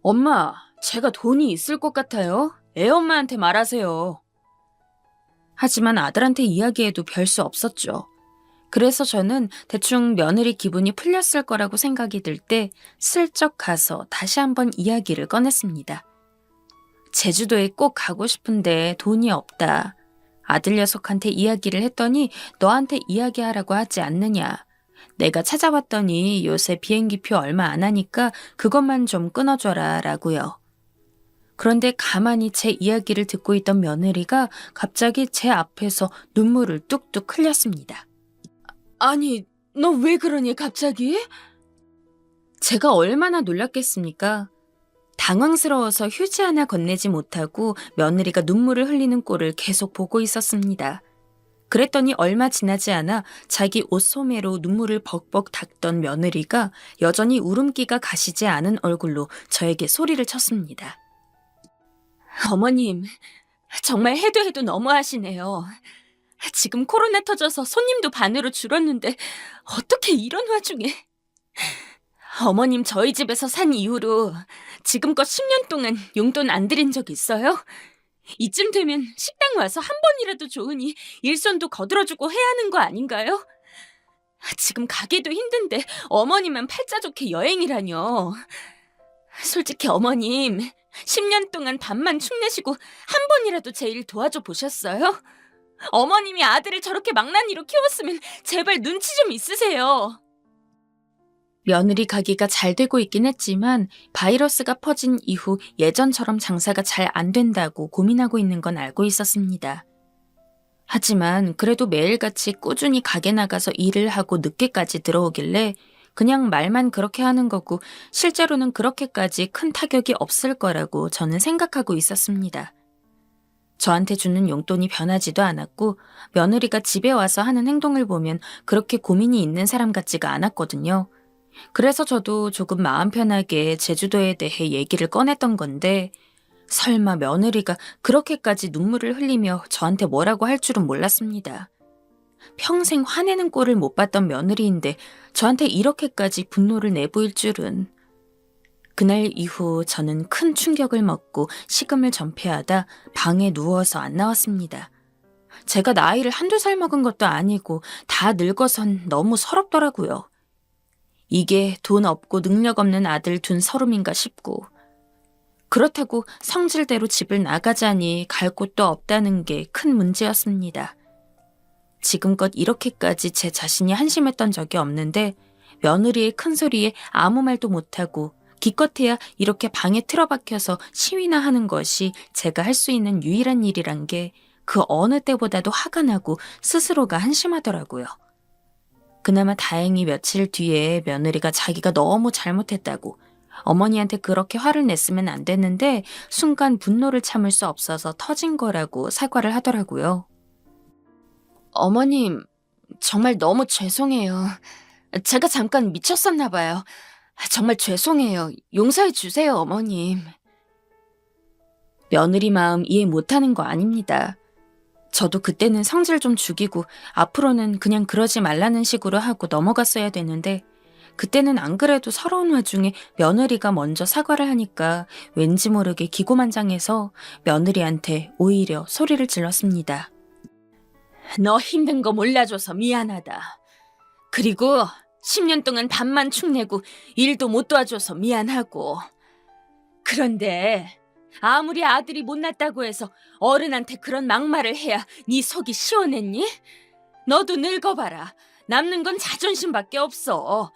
엄마, 제가 돈이 있을 것 같아요. 애엄마한테 말하세요. 하지만 아들한테 이야기해도 별 수 없었죠. 그래서 저는 대충 며느리 기분이 풀렸을 거라고 생각이 들 때 슬쩍 가서 다시 한번 이야기를 꺼냈습니다. 제주도에 꼭 가고 싶은데 돈이 없다. 아들 녀석한테 이야기를 했더니 너한테 이야기하라고 하지 않느냐. 내가 찾아봤더니 요새 비행기표 얼마 안 하니까 그것만 좀 끊어줘라 라고요. 그런데 가만히 제 이야기를 듣고 있던 며느리가 갑자기 제 앞에서 눈물을 뚝뚝 흘렸습니다. 아니, 너 왜 그러니 갑자기? 제가 얼마나 놀랐겠습니까? 당황스러워서 휴지 하나 건네지 못하고 며느리가 눈물을 흘리는 꼴을 계속 보고 있었습니다. 그랬더니 얼마 지나지 않아 자기 옷소매로 눈물을 벅벅 닦던 며느리가 여전히 울음기가 가시지 않은 얼굴로 저에게 소리를 쳤습니다. 어머님, 정말 해도 너무하시네요. 지금 코로나 터져서 손님도 반으로 줄었는데 어떻게 이런 와중에... 어머님 저희 집에서 산 이후로 지금껏 10년 동안 용돈 안 드린 적 있어요? 이쯤 되면 식당 와서 한 번이라도 좋으니 일손도 거들어주고 해야 하는 거 아닌가요? 지금 가게도 힘든데 어머님만 팔자 좋게 여행이라뇨. 솔직히 어머님, 10년 동안 밥만 축내시고 한 번이라도 제 일 도와줘 보셨어요? 어머님이 아들을 저렇게 망나니로 키웠으면 제발 눈치 좀 있으세요. 며느리 가기가 잘 되고 있긴 했지만 바이러스가 퍼진 이후 예전처럼 장사가 잘 안 된다고 고민하고 있는 건 알고 있었습니다. 하지만 그래도 매일같이 꾸준히 가게 나가서 일을 하고 늦게까지 들어오길래 그냥 말만 그렇게 하는 거고 실제로는 그렇게까지 큰 타격이 없을 거라고 저는 생각하고 있었습니다. 저한테 주는 용돈이 변하지도 않았고 며느리가 집에 와서 하는 행동을 보면 그렇게 고민이 있는 사람 같지가 않았거든요. 그래서 저도 조금 마음 편하게 제주도에 대해 얘기를 꺼냈던 건데 설마 며느리가 그렇게까지 눈물을 흘리며 저한테 뭐라고 할 줄은 몰랐습니다. 평생 화내는 꼴을 못 봤던 며느리인데 저한테 이렇게까지 분노를 내보일 줄은. 그날 이후 저는 큰 충격을 먹고 식음을 전폐하다 방에 누워서 안 나왔습니다. 제가 나이를 한두 살 먹은 것도 아니고 다 늙어선 너무 서럽더라고요. 이게 돈 없고 능력 없는 아들 둔 서름인가 싶고 그렇다고 성질대로 집을 나가자니 갈 곳도 없다는 게 큰 문제였습니다. 지금껏 이렇게까지 제 자신이 한심했던 적이 없는데 며느리의 큰 소리에 아무 말도 못하고 기껏해야 이렇게 방에 틀어박혀서 시위나 하는 것이 제가 할 수 있는 유일한 일이란 게 그 어느 때보다도 화가 나고 스스로가 한심하더라고요. 그나마 다행히 며칠 뒤에 며느리가 자기가 너무 잘못했다고 어머니한테 그렇게 화를 냈으면 안 됐는데 순간 분노를 참을 수 없어서 터진 거라고 사과를 하더라고요. 어머님, 정말 너무 죄송해요. 제가 잠깐 미쳤었나 봐요. 정말 죄송해요. 용서해 주세요, 어머님. 며느리 마음 이해 못하는 거 아닙니다. 저도 그때는 성질 좀 죽이고 앞으로는 그냥 그러지 말라는 식으로 하고 넘어갔어야 되는데 그때는 안 그래도 서러운 와중에 며느리가 먼저 사과를 하니까 왠지 모르게 기고만장해서 며느리한테 오히려 소리를 질렀습니다. 너 힘든 거 몰라줘서 미안하다. 그리고 10년 동안 밥만 축내고 일도 못 도와줘서 미안하고. 그런데 아무리 아들이 못났다고 해서 어른한테 그런 막말을 해야 네 속이 시원했니? 너도 늙어봐라. 남는 건 자존심밖에 없어.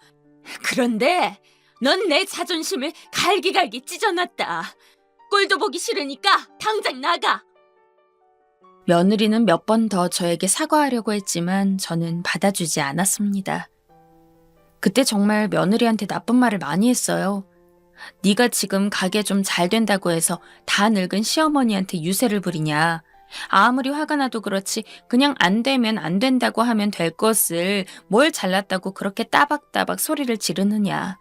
그런데 넌 내 자존심을 갈기갈기 찢어놨다. 꼴도 보기 싫으니까 당장 나가. 며느리는 몇 번 더 저에게 사과하려고 했지만 저는 받아주지 않았습니다. 그때 정말 며느리한테 나쁜 말을 많이 했어요. 네가 지금 가게 좀 잘 된다고 해서 다 늙은 시어머니한테 유세를 부리냐. 아무리 화가 나도 그렇지 그냥 안 되면 안 된다고 하면 될 것을 뭘 잘났다고 그렇게 따박따박 소리를 지르느냐.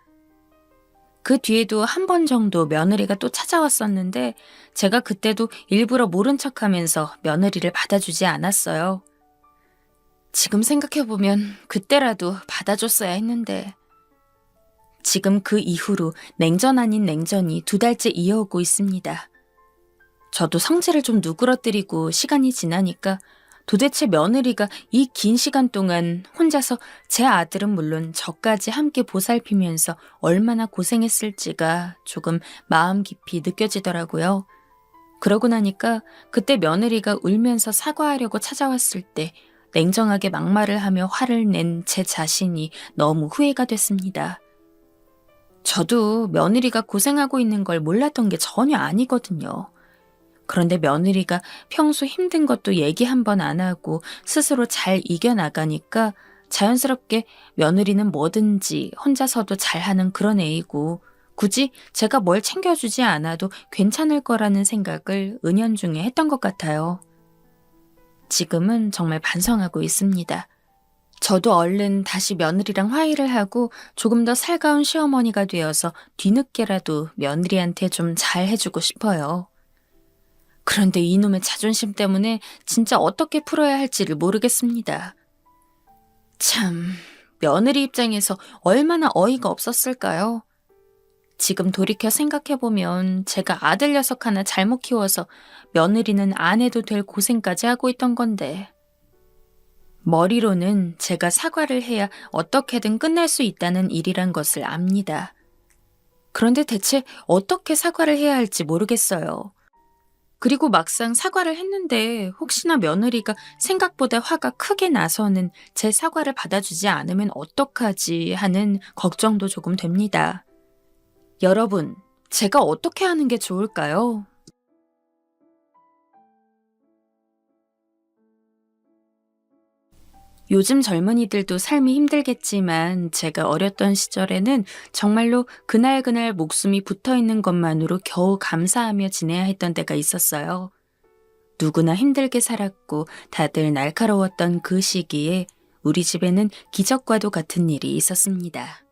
그 뒤에도 한 번 정도 며느리가 또 찾아왔었는데 제가 그때도 일부러 모른 척하면서 며느리를 받아주지 않았어요. 지금 생각해보면 그때라도 받아줬어야 했는데 지금 그 이후로 냉전 아닌 냉전이 2달째 이어오고 있습니다. 저도 성질을 좀 누그러뜨리고 시간이 지나니까 도대체 며느리가 이 긴 시간 동안 혼자서 제 아들은 물론 저까지 함께 보살피면서 얼마나 고생했을지가 조금 마음 깊이 느껴지더라고요. 그러고 나니까 그때 며느리가 울면서 사과하려고 찾아왔을 때 냉정하게 막말을 하며 화를 낸 제 자신이 너무 후회가 됐습니다. 저도 며느리가 고생하고 있는 걸 몰랐던 게 전혀 아니거든요. 그런데 며느리가 평소 힘든 것도 얘기 한 번 안 하고 스스로 잘 이겨나가니까 자연스럽게 며느리는 뭐든지 혼자서도 잘하는 그런 애이고 굳이 제가 뭘 챙겨주지 않아도 괜찮을 거라는 생각을 은연중에 했던 것 같아요. 지금은 정말 반성하고 있습니다. 저도 얼른 다시 며느리랑 화해를 하고 조금 더 살가운 시어머니가 되어서 뒤늦게라도 며느리한테 좀 잘 해주고 싶어요. 그런데 이놈의 자존심 때문에 진짜 어떻게 풀어야 할지를 모르겠습니다. 참, 며느리 입장에서 얼마나 어이가 없었을까요? 지금 돌이켜 생각해보면 제가 아들 녀석 하나 잘못 키워서 며느리는 안 해도 될 고생까지 하고 있던 건데. 머리로는 제가 사과를 해야 어떻게든 끝날 수 있다는 일이란 것을 압니다. 그런데 대체 어떻게 사과를 해야 할지 모르겠어요. 그리고 막상 사과를 했는데 혹시나 며느리가 생각보다 화가 크게 나서는 제 사과를 받아주지 않으면 어떡하지 하는 걱정도 조금 됩니다. 여러분, 제가 어떻게 하는 게 좋을까요? 요즘 젊은이들도 삶이 힘들겠지만 제가 어렸던 시절에는 정말로 그날그날 목숨이 붙어있는 것만으로 겨우 감사하며 지내야 했던 때가 있었어요. 누구나 힘들게 살았고 다들 날카로웠던 그 시기에 우리 집에는 기적과도 같은 일이 있었습니다.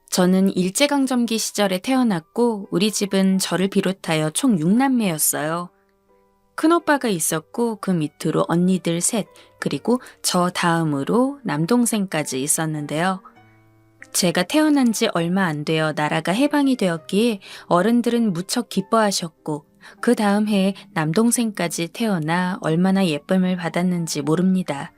저는 일제강점기 시절에 태어났고 우리 집은 저를 비롯하여 총 6남매였어요. 큰오빠가 있었고 그 밑으로 언니들 셋, 그리고 저 다음으로 남동생까지 있었는데요. 제가 태어난 지 얼마 안 되어 나라가 해방이 되었기에 어른들은 무척 기뻐하셨고 그 다음 해에 남동생까지 태어나 얼마나 예쁨을 받았는지 모릅니다.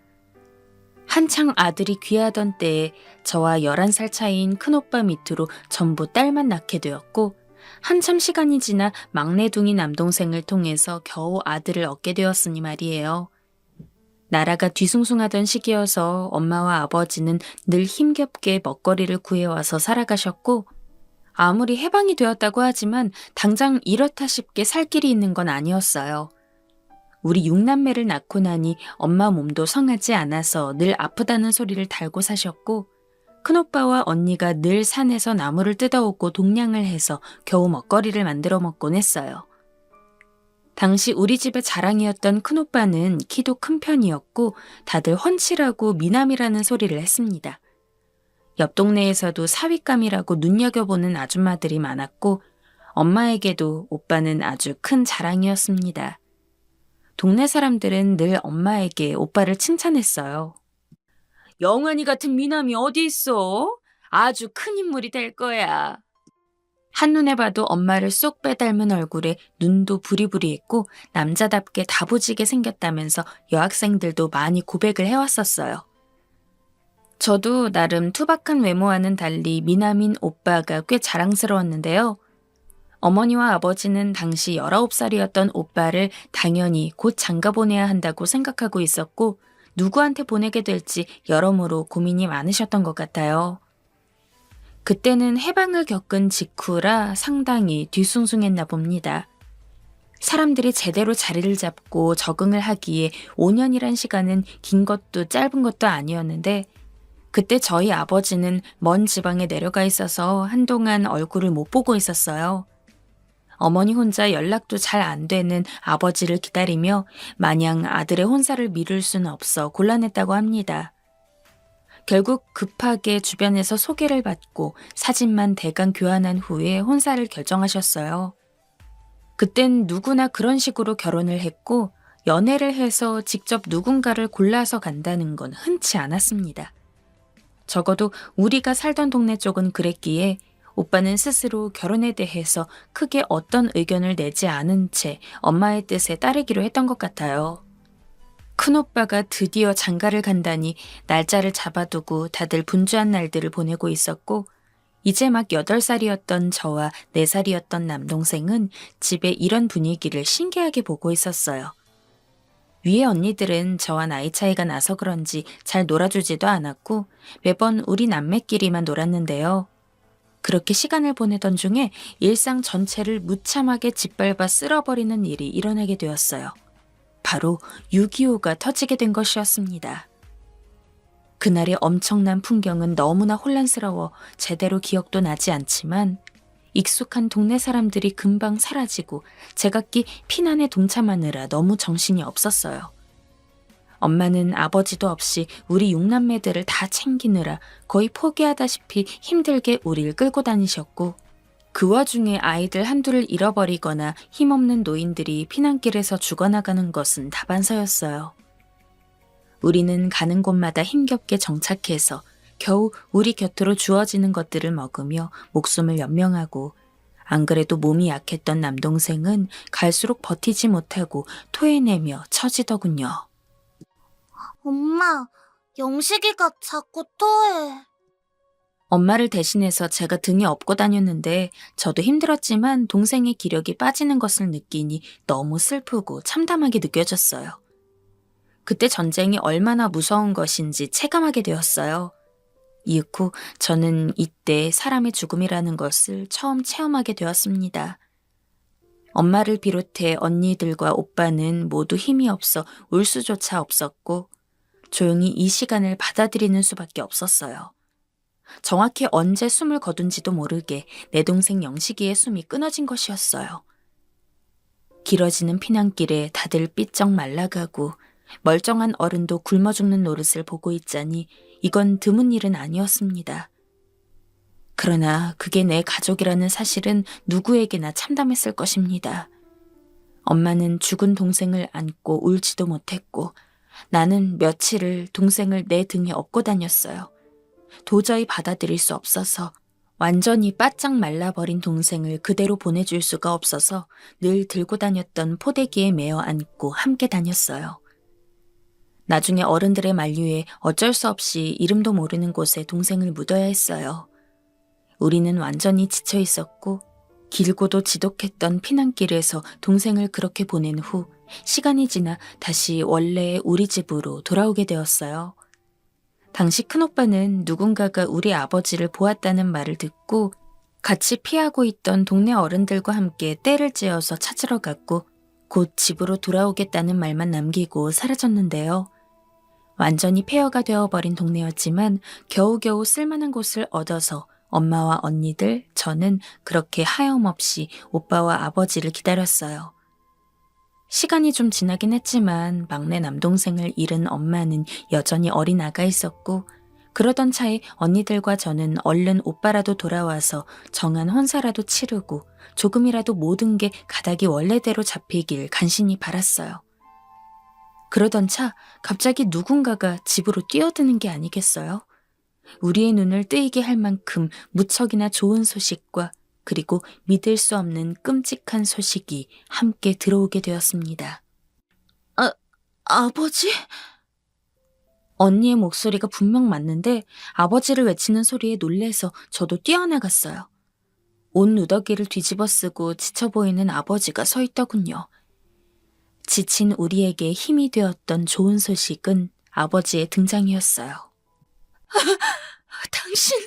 한창 아들이 귀하던 때에 저와 11살 차이인 큰오빠 밑으로 전부 딸만 낳게 되었고 한참 시간이 지나 막내둥이 남동생을 통해서 겨우 아들을 얻게 되었으니 말이에요. 나라가 뒤숭숭하던 시기여서 엄마와 아버지는 늘 힘겹게 먹거리를 구해와서 살아가셨고 아무리 해방이 되었다고 하지만 당장 이렇다 싶게 살 길이 있는 건 아니었어요. 우리 6남매를 낳고 나니 엄마 몸도 성하지 않아서 늘 아프다는 소리를 달고 사셨고 큰오빠와 언니가 늘 산에서 나무를 뜯어오고 동냥을 해서 겨우 먹거리를 만들어 먹곤 했어요. 당시 우리 집의 자랑이었던 큰오빠는 키도 큰 편이었고 다들 훤칠하고 미남이라는 소리를 했습니다. 옆 동네에서도 사윗감이라고 눈여겨보는 아줌마들이 많았고 엄마에게도 오빠는 아주 큰 자랑이었습니다. 동네 사람들은 늘 엄마에게 오빠를 칭찬했어요. 영환이 같은 미남이 어디 있어? 아주 큰 인물이 될 거야. 한눈에 봐도 엄마를 쏙 빼닮은 얼굴에 눈도 부리부리했고 남자답게 다부지게 생겼다면서 여학생들도 많이 고백을 해왔었어요. 저도 나름 투박한 외모와는 달리 미남인 오빠가 꽤 자랑스러웠는데요. 어머니와 아버지는 당시 19살이었던 오빠를 당연히 곧 장가 보내야 한다고 생각하고 있었고 누구한테 보내게 될지 여러모로 고민이 많으셨던 것 같아요. 그때는 해방을 겪은 직후라 상당히 뒤숭숭했나 봅니다. 사람들이 제대로 자리를 잡고 적응을 하기에 5년이란 시간은 긴 것도 짧은 것도 아니었는데 그때 저희 아버지는 먼 지방에 내려가 있어서 한동안 얼굴을 못 보고 있었어요. 어머니 혼자 연락도 잘 안 되는 아버지를 기다리며 마냥 아들의 혼사를 미룰 수는 없어 곤란했다고 합니다. 결국 급하게 주변에서 소개를 받고 사진만 대강 교환한 후에 혼사를 결정하셨어요. 그땐 누구나 그런 식으로 결혼을 했고 연애를 해서 직접 누군가를 골라서 간다는 건 흔치 않았습니다. 적어도 우리가 살던 동네 쪽은 그랬기에 오빠는 스스로 결혼에 대해서 크게 어떤 의견을 내지 않은 채 엄마의 뜻에 따르기로 했던 것 같아요. 큰오빠가 드디어 장가를 간다니 날짜를 잡아두고 다들 분주한 날들을 보내고 있었고 이제 막 8살이었던 저와 4살이었던 남동생은 집에 이런 분위기를 신기하게 보고 있었어요. 위에 언니들은 저와 나이 차이가 나서 그런지 잘 놀아주지도 않았고 매번 우리 남매끼리만 놀았는데요. 그렇게 시간을 보내던 중에 일상 전체를 무참하게 짓밟아 쓸어버리는 일이 일어나게 되었어요. 바로 6.25가 터지게 된 것이었습니다. 그날의 엄청난 풍경은 너무나 혼란스러워 제대로 기억도 나지 않지만 익숙한 동네 사람들이 금방 사라지고 제각기 피난에 동참하느라 너무 정신이 없었어요. 엄마는 아버지도 없이 우리 6남매들을 다 챙기느라 거의 포기하다시피 힘들게 우리를 끌고 다니셨고 그 와중에 아이들 한둘을 잃어버리거나 힘없는 노인들이 피난길에서 죽어나가는 것은 다반사였어요. 우리는 가는 곳마다 힘겹게 정착해서 겨우 우리 곁으로 주어지는 것들을 먹으며 목숨을 연명하고 안 그래도 몸이 약했던 남동생은 갈수록 버티지 못하고 토해내며 처지더군요. 엄마, 영식이가 자꾸 토해. 엄마를 대신해서 제가 등에 업고 다녔는데 저도 힘들었지만 동생의 기력이 빠지는 것을 느끼니 너무 슬프고 참담하게 느껴졌어요. 그때 전쟁이 얼마나 무서운 것인지 체감하게 되었어요. 이윽고 저는 이때 사람의 죽음이라는 것을 처음 체험하게 되었습니다. 엄마를 비롯해 언니들과 오빠는 모두 힘이 없어 울 수조차 없었고 조용히 이 시간을 받아들이는 수밖에 없었어요. 정확히 언제 숨을 거둔지도 모르게 내 동생 영식이의 숨이 끊어진 것이었어요. 길어지는 피난길에 다들 삐쩍 말라가고 멀쩡한 어른도 굶어 죽는 노릇을 보고 있자니 이건 드문 일은 아니었습니다. 그러나 그게 내 가족이라는 사실은 누구에게나 참담했을 것입니다. 엄마는 죽은 동생을 안고 울지도 못했고 나는 며칠을 동생을 내 등에 업고 다녔어요. 도저히 받아들일 수 없어서 완전히 바짝 말라버린 동생을 그대로 보내줄 수가 없어서 늘 들고 다녔던 포대기에 매어 안고 함께 다녔어요. 나중에 어른들의 만류에 어쩔 수 없이 이름도 모르는 곳에 동생을 묻어야 했어요. 우리는 완전히 지쳐 있었고 길고도 지독했던 피난길에서 동생을 그렇게 보낸 후 시간이 지나 다시 원래의 우리 집으로 돌아오게 되었어요. 당시 큰오빠는 누군가가 우리 아버지를 보았다는 말을 듣고 같이 피하고 있던 동네 어른들과 함께 떼를 째어서 찾으러 갔고 곧 집으로 돌아오겠다는 말만 남기고 사라졌는데요. 완전히 폐허가 되어버린 동네였지만 겨우겨우 쓸만한 곳을 얻어서 엄마와 언니들, 저는 그렇게 하염없이 오빠와 아버지를 기다렸어요. 시간이 좀 지나긴 했지만 막내 남동생을 잃은 엄마는 여전히 어린 아가 있었고 그러던 차에 언니들과 저는 얼른 오빠라도 돌아와서 정한 혼사라도 치르고 조금이라도 모든 게 가닥이 원래대로 잡히길 간신히 바랐어요. 그러던 차 갑자기 누군가가 집으로 뛰어드는 게 아니겠어요? 우리의 눈을 뜨이게 할 만큼 무척이나 좋은 소식과 그리고 믿을 수 없는 끔찍한 소식이 함께 들어오게 되었습니다. 아버지? 언니의 목소리가 분명 맞는데 아버지를 외치는 소리에 놀래서 저도 뛰어나갔어요. 온 누더기를 뒤집어 쓰고 지쳐 보이는 아버지가 서 있더군요. 지친 우리에게 힘이 되었던 좋은 소식은 아버지의 등장이었어요. 당신!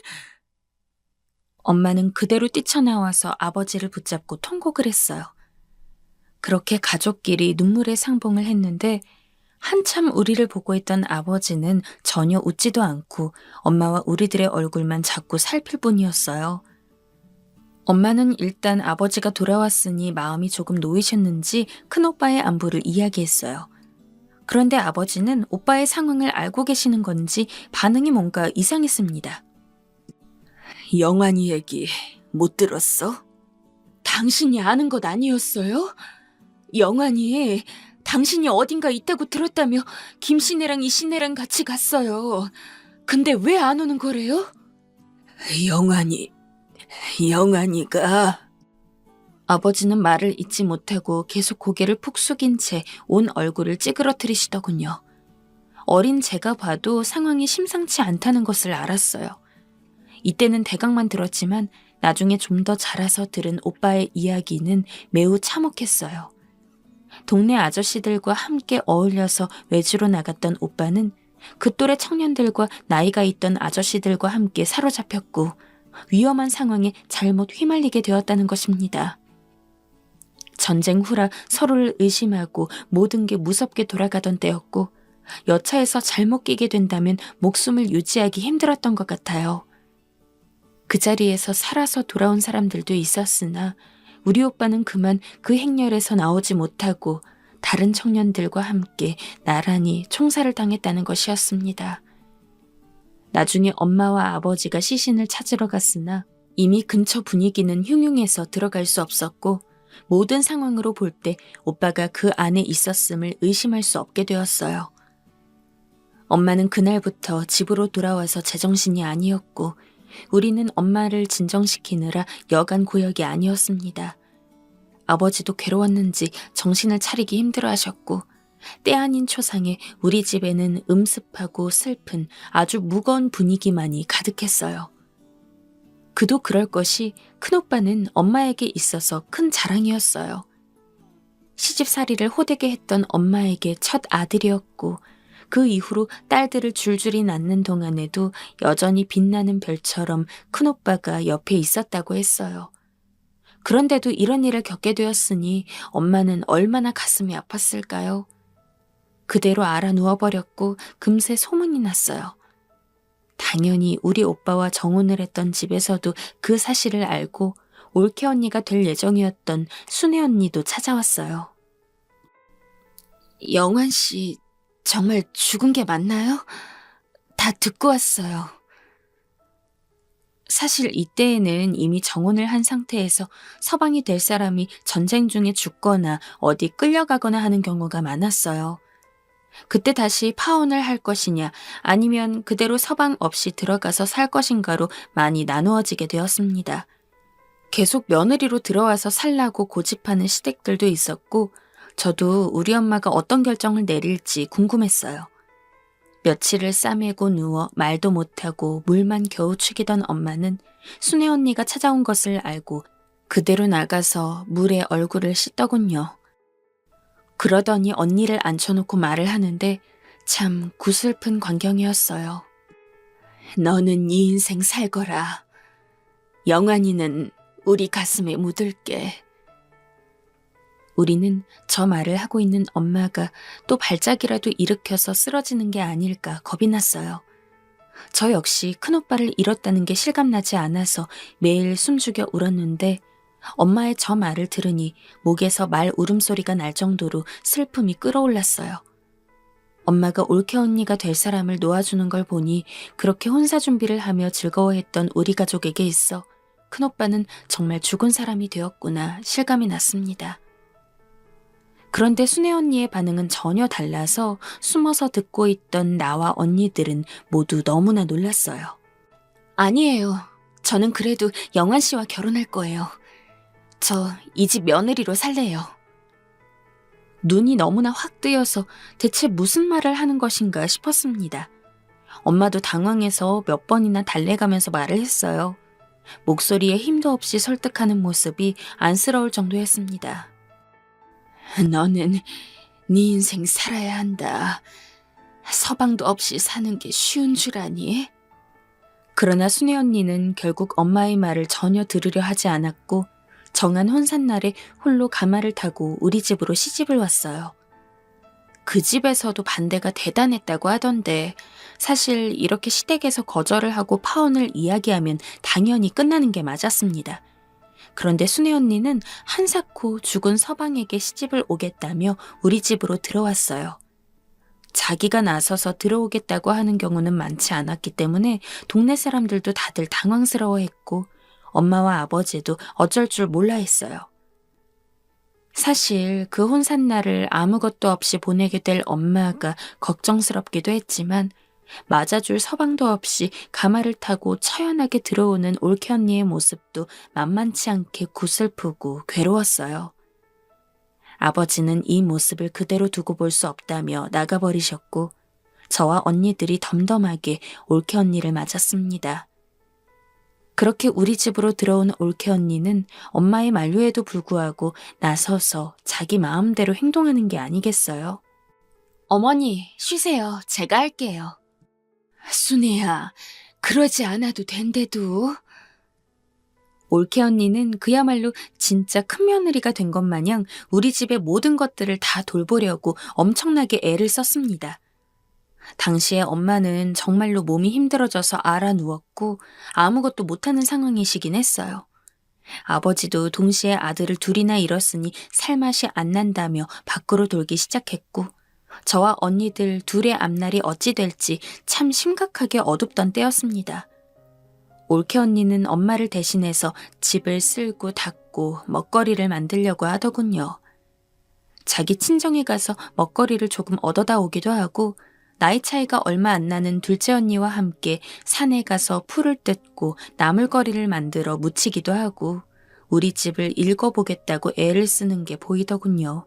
엄마는 그대로 뛰쳐나와서 아버지를 붙잡고 통곡을 했어요. 그렇게 가족끼리 눈물의 상봉을 했는데 한참 우리를 보고 있던 아버지는 전혀 웃지도 않고 엄마와 우리들의 얼굴만 자꾸 살필 뿐이었어요. 엄마는 일단 아버지가 돌아왔으니 마음이 조금 놓이셨는지 큰오빠의 안부를 이야기했어요. 그런데 아버지는 오빠의 상황을 알고 계시는 건지 반응이 뭔가 이상했습니다. 영환이 얘기 못 들었어? 당신이 아는 것 아니었어요? 영환이 당신이 어딘가 있다고 들었다며 김씨네랑 이씨네랑 같이 갔어요. 근데 왜 안 오는 거래요? 영환이가 아버지는 말을 잇지 못하고 계속 고개를 푹 숙인 채 온 얼굴을 찌그러뜨리시더군요. 어린 제가 봐도 상황이 심상치 않다는 것을 알았어요. 이때는 대강만 들었지만 나중에 좀 더 자라서 들은 오빠의 이야기는 매우 참혹했어요. 동네 아저씨들과 함께 어울려서 외주로 나갔던 오빠는 그 또래 청년들과 나이가 있던 아저씨들과 함께 사로잡혔고 위험한 상황에 잘못 휘말리게 되었다는 것입니다. 전쟁 후라 서로를 의심하고 모든 게 무섭게 돌아가던 때였고 여차에서 잘못 끼게 된다면 목숨을 유지하기 힘들었던 것 같아요. 그 자리에서 살아서 돌아온 사람들도 있었으나 우리 오빠는 그만 그 행렬에서 나오지 못하고 다른 청년들과 함께 나란히 총살을 당했다는 것이었습니다. 나중에 엄마와 아버지가 시신을 찾으러 갔으나 이미 근처 분위기는 흉흉해서 들어갈 수 없었고 모든 상황으로 볼 때 오빠가 그 안에 있었음을 의심할 수 없게 되었어요. 엄마는 그날부터 집으로 돌아와서 제정신이 아니었고 우리는 엄마를 진정시키느라 여간 고역이 아니었습니다. 아버지도 괴로웠는지 정신을 차리기 힘들어하셨고 때 아닌 초상에 우리 집에는 음습하고 슬픈 아주 무거운 분위기만이 가득했어요. 그도 그럴 것이 큰오빠는 엄마에게 있어서 큰 자랑이었어요. 시집살이를 호되게 했던 엄마에게 첫 아들이었고 그 이후로 딸들을 줄줄이 낳는 동안에도 여전히 빛나는 별처럼 큰오빠가 옆에 있었다고 했어요. 그런데도 이런 일을 겪게 되었으니 엄마는 얼마나 가슴이 아팠을까요? 그대로 알아 누워버렸고 금세 소문이 났어요. 당연히 우리 오빠와 정혼을 했던 집에서도 그 사실을 알고 올케 언니가 될 예정이었던 순애 언니도 찾아왔어요. 영환 씨 정말 죽은 게 맞나요? 다 듣고 왔어요. 사실 이때에는 이미 정혼을 한 상태에서 서방이 될 사람이 전쟁 중에 죽거나 어디 끌려가거나 하는 경우가 많았어요. 그때 다시 파혼을 할 것이냐 아니면 그대로 서방 없이 들어가서 살 것인가로 많이 나누어지게 되었습니다. 계속 며느리로 들어와서 살라고 고집하는 시댁들도 있었고 저도 우리 엄마가 어떤 결정을 내릴지 궁금했어요. 며칠을 싸매고 누워 말도 못하고 물만 겨우 축이던 엄마는 순애 언니가 찾아온 것을 알고 그대로 나가서 물에 얼굴을 씻더군요. 그러더니 언니를 앉혀놓고 말을 하는데 참 구슬픈 광경이었어요. 너는 네 인생 살거라. 영환이는 우리 가슴에 묻을게. 우리는 저 말을 하고 있는 엄마가 또 발작이라도 일으켜서 쓰러지는 게 아닐까 겁이 났어요. 저 역시 큰오빠를 잃었다는 게 실감나지 않아서 매일 숨죽여 울었는데 엄마의 저 말을 들으니 목에서 말 울음소리가 날 정도로 슬픔이 끌어올랐어요. 엄마가 올케 언니가 될 사람을 놓아주는 걸 보니 그렇게 혼사 준비를 하며 즐거워했던 우리 가족에게 있어 큰오빠는 정말 죽은 사람이 되었구나 실감이 났습니다. 그런데 순애 언니의 반응은 전혀 달라서 숨어서 듣고 있던 나와 언니들은 모두 너무나 놀랐어요. 아니에요. 저는 그래도 영환 씨와 결혼할 거예요. 저 이 집 며느리로 살래요. 눈이 너무나 확 뜨여서 대체 무슨 말을 하는 것인가 싶었습니다. 엄마도 당황해서 몇 번이나 달래가면서 말을 했어요. 목소리에 힘도 없이 설득하는 모습이 안쓰러울 정도였습니다. 너는 네 인생 살아야 한다. 서방도 없이 사는 게 쉬운 줄 아니? 그러나 순애 언니는 결국 엄마의 말을 전혀 들으려 하지 않았고 정한 혼산날에 홀로 가마를 타고 우리 집으로 시집을 왔어요. 그 집에서도 반대가 대단했다고 하던데 사실 이렇게 시댁에서 거절을 하고 파혼을 이야기하면 당연히 끝나는 게 맞았습니다. 그런데 순애 언니는 한사코 죽은 서방에게 시집을 오겠다며 우리 집으로 들어왔어요. 자기가 나서서 들어오겠다고 하는 경우는 많지 않았기 때문에 동네 사람들도 다들 당황스러워했고 엄마와 아버지도 어쩔 줄 몰라 했어요. 사실 그 혼산날을 아무것도 없이 보내게 될 엄마가 걱정스럽기도 했지만 맞아줄 서방도 없이 가마를 타고 처연하게 들어오는 올케 언니의 모습도 만만치 않게 구슬프고 괴로웠어요. 아버지는 이 모습을 그대로 두고 볼 수 없다며 나가버리셨고 저와 언니들이 덤덤하게 올케 언니를 맞았습니다. 그렇게 우리 집으로 들어온 올케 언니는 엄마의 만류에도 불구하고 나서서 자기 마음대로 행동하는 게 아니겠어요? 어머니, 쉬세요. 제가 할게요. 순애야, 그러지 않아도 된대도. 올케 언니는 그야말로 진짜 큰 며느리가 된 것 마냥 우리 집의 모든 것들을 다 돌보려고 엄청나게 애를 썼습니다. 당시에 엄마는 정말로 몸이 힘들어져서 알아 누웠고 아무것도 못하는 상황이시긴 했어요. 아버지도 동시에 아들을 둘이나 잃었으니 살맛이 안 난다며 밖으로 돌기 시작했고 저와 언니들 둘의 앞날이 어찌 될지 참 심각하게 어둡던 때였습니다. 올케 언니는 엄마를 대신해서 집을 쓸고 닦고 먹거리를 만들려고 하더군요. 자기 친정에 가서 먹거리를 조금 얻어다 오기도 하고 나이 차이가 얼마 안 나는 둘째 언니와 함께 산에 가서 풀을 뜯고 나물거리를 만들어 무치기도 하고 우리 집을 읽어보겠다고 애를 쓰는 게 보이더군요.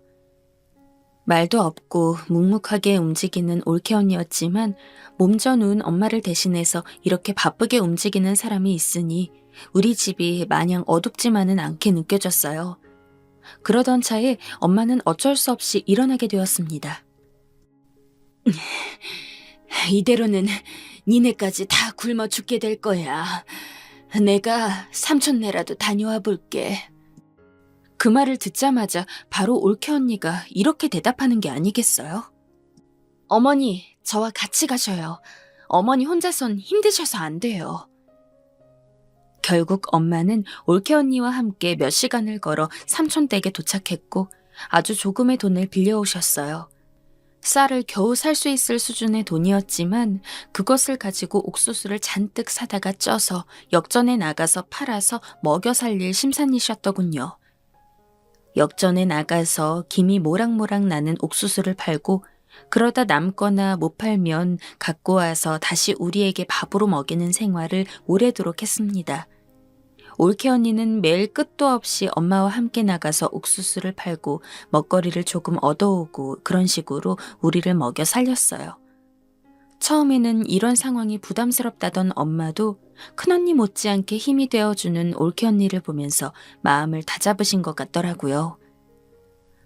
말도 없고 묵묵하게 움직이는 올케 언니였지만 몸져 누운 엄마를 대신해서 이렇게 바쁘게 움직이는 사람이 있으니 우리 집이 마냥 어둡지만은 않게 느껴졌어요. 그러던 차에 엄마는 어쩔 수 없이 일어나게 되었습니다. 이대로는 니네까지 다 굶어 죽게 될 거야. 내가 삼촌네라도 다녀와 볼게. 그 말을 듣자마자 바로 올케 언니가 이렇게 대답하는 게 아니겠어요? 어머니, 저와 같이 가셔요. 어머니 혼자선 힘드셔서 안 돼요. 결국 엄마는 올케 언니와 함께 몇 시간을 걸어 삼촌 댁에 도착했고 아주 조금의 돈을 빌려오셨어요. 쌀을 겨우 살 수 있을 수준의 돈이었지만 그것을 가지고 옥수수를 잔뜩 사다가 쪄서 역전에 나가서 팔아서 먹여 살릴 심산이셨더군요. 역전에 나가서 김이 모락모락 나는 옥수수를 팔고 그러다 남거나 못 팔면 갖고 와서 다시 우리에게 밥으로 먹이는 생활을 오래도록 했습니다. 올케 언니는 매일 끝도 없이 엄마와 함께 나가서 옥수수를 팔고 먹거리를 조금 얻어오고 그런 식으로 우리를 먹여 살렸어요. 처음에는 이런 상황이 부담스럽다던 엄마도 큰언니 못지않게 힘이 되어주는 올케 언니를 보면서 마음을 다잡으신 것 같더라고요.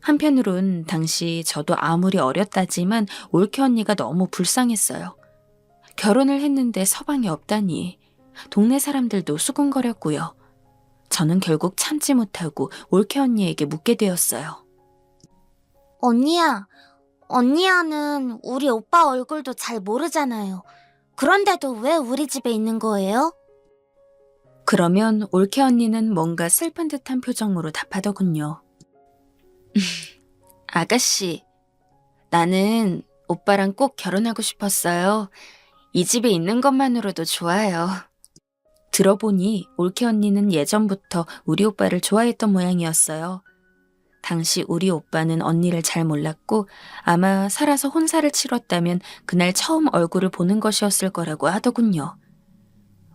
한편으론 당시 저도 아무리 어렸다지만 올케 언니가 너무 불쌍했어요. 결혼을 했는데 서방이 없다니 동네 사람들도 수군거렸고요. 저는 결국 참지 못하고 올케 언니에게 묻게 되었어요. 언니야는 우리 오빠 얼굴도 잘 모르잖아요. 그런데도 왜 우리 집에 있는 거예요? 그러면 올케 언니는 뭔가 슬픈 듯한 표정으로 답하더군요. 아가씨, 나는 오빠랑 꼭 결혼하고 싶었어요. 이 집에 있는 것만으로도 좋아요. 들어보니 올케 언니는 예전부터 우리 오빠를 좋아했던 모양이었어요. 당시 우리 오빠는 언니를 잘 몰랐고 아마 살아서 혼사를 치렀다면 그날 처음 얼굴을 보는 것이었을 거라고 하더군요.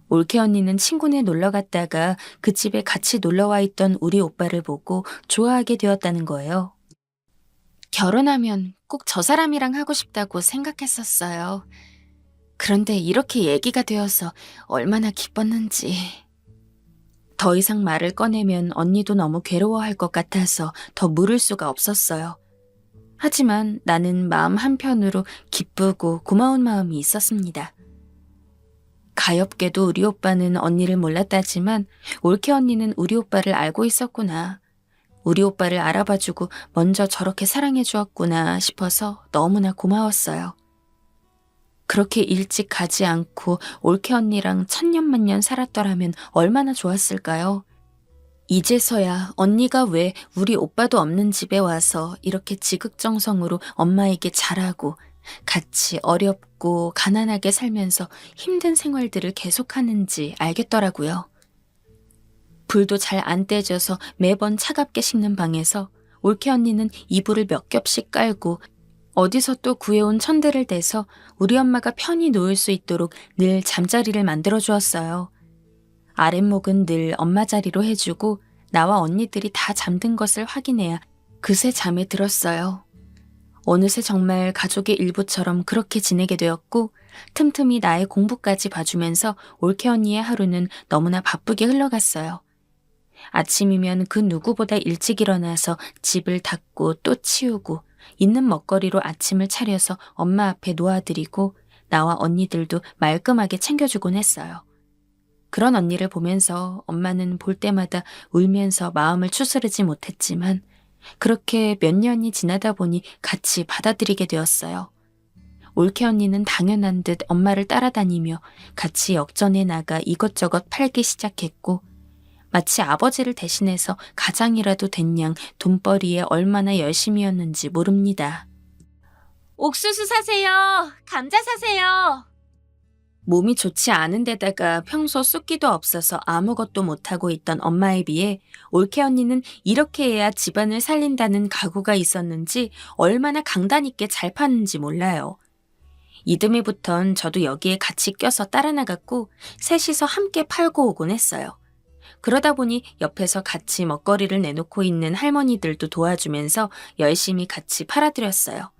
올케 언니는 친구네 놀러 갔다가 그 집에 같이 놀러와 있던 우리 오빠를 보고 좋아하게 되었다는 거예요. 결혼하면 꼭 저 사람이랑 하고 싶다고 생각했었어요. 그런데 이렇게 얘기가 되어서 얼마나 기뻤는지. 더 이상 말을 꺼내면 언니도 너무 괴로워할 것 같아서 더 물을 수가 없었어요. 하지만 나는 마음 한편으로 기쁘고 고마운 마음이 있었습니다. 가엾게도 우리 오빠는 언니를 몰랐다지만 올케 언니는 우리 오빠를 알고 있었구나. 우리 오빠를 알아봐주고 먼저 저렇게 사랑해 주었구나 싶어서 너무나 고마웠어요. 그렇게 일찍 가지 않고 올케 언니랑 천년만년 살았더라면 얼마나 좋았을까요? 이제서야 언니가 왜 우리 오빠도 없는 집에 와서 이렇게 지극정성으로 엄마에게 잘하고 같이 어렵고 가난하게 살면서 힘든 생활들을 계속하는지 알겠더라고요. 불도 잘 안 떼져서 매번 차갑게 식는 방에서 올케 언니는 이불을 몇 겹씩 깔고 어디서 또 구해온 천대를 대서 우리 엄마가 편히 누울 수 있도록 늘 잠자리를 만들어 주었어요. 아랫목은 늘 엄마 자리로 해주고 나와 언니들이 다 잠든 것을 확인해야 그새 잠에 들었어요. 어느새 정말 가족의 일부처럼 그렇게 지내게 되었고 틈틈이 나의 공부까지 봐주면서 올케 언니의 하루는 너무나 바쁘게 흘러갔어요. 아침이면 그 누구보다 일찍 일어나서 집을 닦고 또 치우고 있는 먹거리로 아침을 차려서 엄마 앞에 놓아드리고 나와 언니들도 말끔하게 챙겨주곤 했어요. 그런 언니를 보면서 엄마는 볼 때마다 울면서 마음을 추스르지 못했지만 그렇게 몇 년이 지나다 보니 같이 받아들이게 되었어요. 올케 언니는 당연한 듯 엄마를 따라다니며 같이 역전에 나가 이것저것 팔기 시작했고 마치 아버지를 대신해서 가장이라도 된 양 돈벌이에 얼마나 열심이었는지 모릅니다. 옥수수 사세요. 감자 사세요. 몸이 좋지 않은 데다가 평소 숫기도 없어서 아무것도 못하고 있던 엄마에 비해 올케 언니는 이렇게 해야 집안을 살린다는 각오가 있었는지 얼마나 강단 있게 잘 파는지 몰라요. 이듬해부턴 저도 여기에 같이 껴서 따라 나갔고 셋이서 함께 팔고 오곤 했어요. 그러다 보니 옆에서 같이 먹거리를 내놓고 있는 할머니들도 도와주면서 열심히 같이 팔아드렸어요.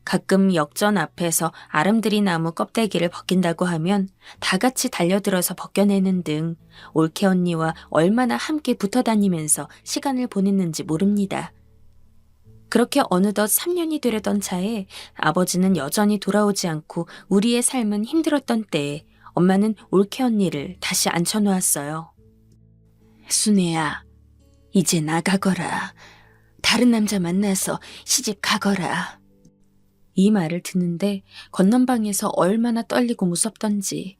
가끔 역전 앞에서 아름드리 나무 껍데기를 벗긴다고 하면 다 같이 달려들어서 벗겨내는 등 올케 언니와 얼마나 함께 붙어 다니면서 시간을 보냈는지 모릅니다. 그렇게 어느덧 3년이 되려던 차에 아버지는 여전히 돌아오지 않고 우리의 삶은 힘들었던 때에 엄마는 올케 언니를 다시 앉혀놓았어요. 순애야, 이제 나가거라. 다른 남자 만나서 시집 가거라. 이 말을 듣는데 건넌방에서 얼마나 떨리고 무섭던지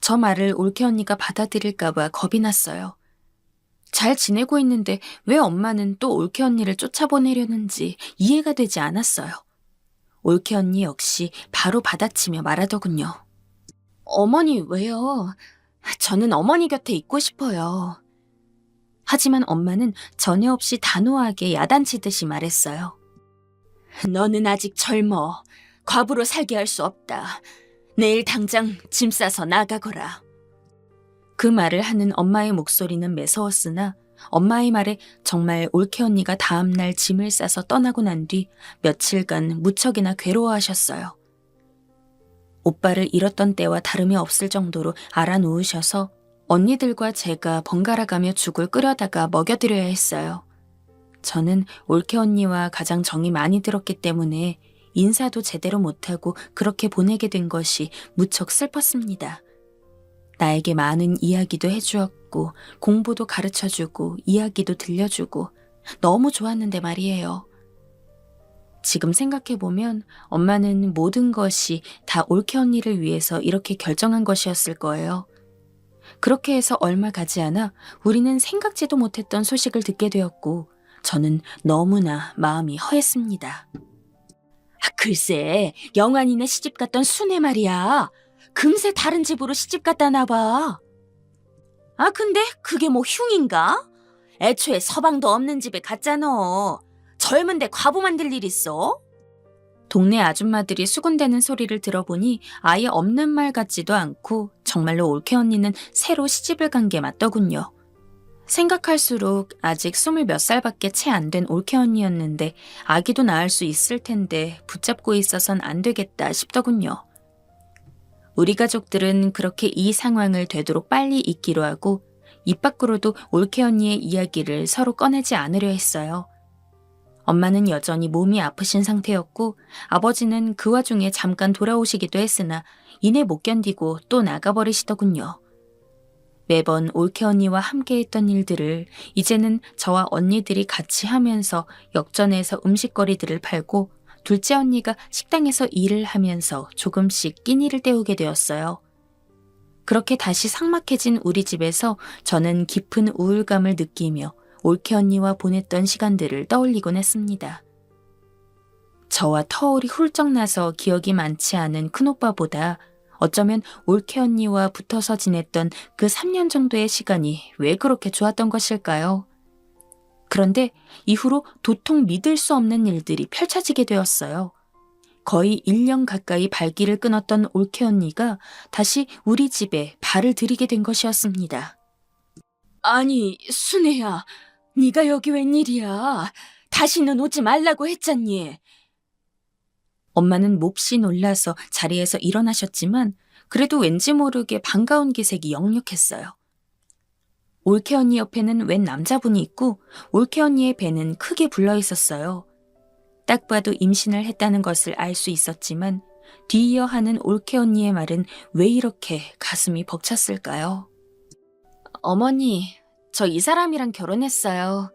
저 말을 올케 언니가 받아들일까봐 겁이 났어요. 잘 지내고 있는데 왜 엄마는 또 올케 언니를 쫓아보내려는지 이해가 되지 않았어요. 올케 언니 역시 바로 받아치며 말하더군요. 어머니 왜요? 저는 어머니 곁에 있고 싶어요. 하지만 엄마는 전혀 없이 단호하게 야단치듯이 말했어요. 너는 아직 젊어. 과부로 살게 할 수 없다. 내일 당장 짐 싸서 나가거라. 그 말을 하는 엄마의 목소리는 매서웠으나 엄마의 말에 정말 올케 언니가 다음날 짐을 싸서 떠나고 난 뒤 며칠간 무척이나 괴로워하셨어요. 오빠를 잃었던 때와 다름이 없을 정도로 알아놓으셔서 언니들과 제가 번갈아가며 죽을 끓여다가 먹여드려야 했어요. 저는 올케 언니와 가장 정이 많이 들었기 때문에 인사도 제대로 못하고 그렇게 보내게 된 것이 무척 슬펐습니다. 나에게 많은 이야기도 해주었고 공부도 가르쳐주고 이야기도 들려주고 너무 좋았는데 말이에요. 지금 생각해보면 엄마는 모든 것이 다 올케 언니를 위해서 이렇게 결정한 것이었을 거예요. 그렇게 해서 얼마 가지 않아 우리는 생각지도 못했던 소식을 듣게 되었고 저는 너무나 마음이 허했습니다. 글쎄, 영환이네 시집 갔던 순애 말이야. 금세 다른 집으로 시집 갔다 나봐. 근데 그게 뭐 흉인가? 애초에 서방도 없는 집에 갔잖아. 젊은데 과부 만들 일 있어? 동네 아줌마들이 수군대는 소리를 들어보니 아예 없는 말 같지도 않고 정말로 올케 언니는 새로 시집을 간 게 맞더군요. 생각할수록 아직 20몇 살밖에 채 안 된 올케 언니였는데 아기도 낳을 수 있을 텐데 붙잡고 있어선 안 되겠다 싶더군요. 우리 가족들은 그렇게 이 상황을 되도록 빨리 잊기로 하고 입 밖으로도 올케 언니의 이야기를 서로 꺼내지 않으려 했어요. 엄마는 여전히 몸이 아프신 상태였고 아버지는 그 와중에 잠깐 돌아오시기도 했으나 이내 못 견디고 또 나가버리시더군요. 매번 올케 언니와 함께했던 일들을 이제는 저와 언니들이 같이 하면서 역전해서 음식거리들을 팔고 둘째 언니가 식당에서 일을 하면서 조금씩 끼니를 때우게 되었어요. 그렇게 다시 삭막해진 우리 집에서 저는 깊은 우울감을 느끼며 올케 언니와 보냈던 시간들을 떠올리곤 했습니다. 저와 터울이 훌쩍 나서 기억이 많지 않은 큰오빠보다 어쩌면 올케 언니와 붙어서 지냈던 그 3년 정도의 시간이 왜 그렇게 좋았던 것일까요? 그런데 이후로 도통 믿을 수 없는 일들이 펼쳐지게 되었어요. 거의 1년 가까이 발길을 끊었던 올케 언니가 다시 우리 집에 발을 들이게 된 것이었습니다. 아니, 순애야. 네가 여기 웬일이야. 다시는 오지 말라고 했잖니. 엄마는 몹시 놀라서 자리에서 일어나셨지만 그래도 왠지 모르게 반가운 기색이 역력했어요. 올케 언니 옆에는 웬 남자분이 있고 올케 언니의 배는 크게 불러 있었어요. 딱 봐도 임신을 했다는 것을 알 수 있었지만 뒤이어 하는 올케 언니의 말은 왜 이렇게 가슴이 벅찼을까요? 어머니, 저 이 사람이랑 결혼했어요.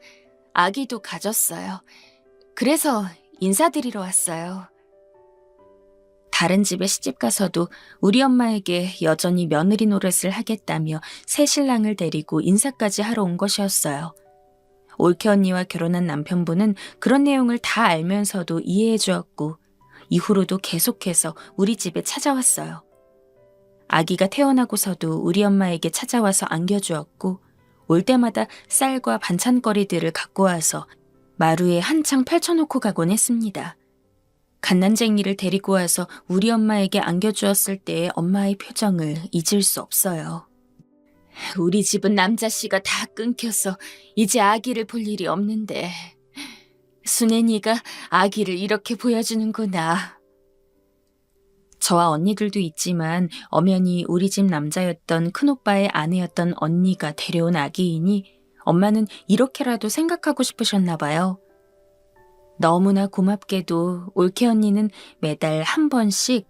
아기도 가졌어요. 그래서 인사드리러 왔어요. 다른 집에 시집 가서도 우리 엄마에게 여전히 며느리 노릇을 하겠다며 새 신랑을 데리고 인사까지 하러 온 것이었어요. 올케 언니와 결혼한 남편분은 그런 내용을 다 알면서도 이해해 주었고 이후로도 계속해서 우리 집에 찾아왔어요. 아기가 태어나고서도 우리 엄마에게 찾아와서 안겨주었고 올 때마다 쌀과 반찬거리들을 갖고 와서 마루에 한창 펼쳐놓고 가곤 했습니다. 갓난쟁이를 데리고 와서 우리 엄마에게 안겨주었을 때의 엄마의 표정을 잊을 수 없어요. 우리 집은 남자씨가 다 끊겨서 이제 아기를 볼 일이 없는데 순애니가 아기를 이렇게 보여주는구나. 저와 언니들도 있지만 엄연히 우리 집 남자였던 큰오빠의 아내였던 언니가 데려온 아기이니 엄마는 이렇게라도 생각하고 싶으셨나 봐요. 너무나 고맙게도 올케 언니는 매달 한 번씩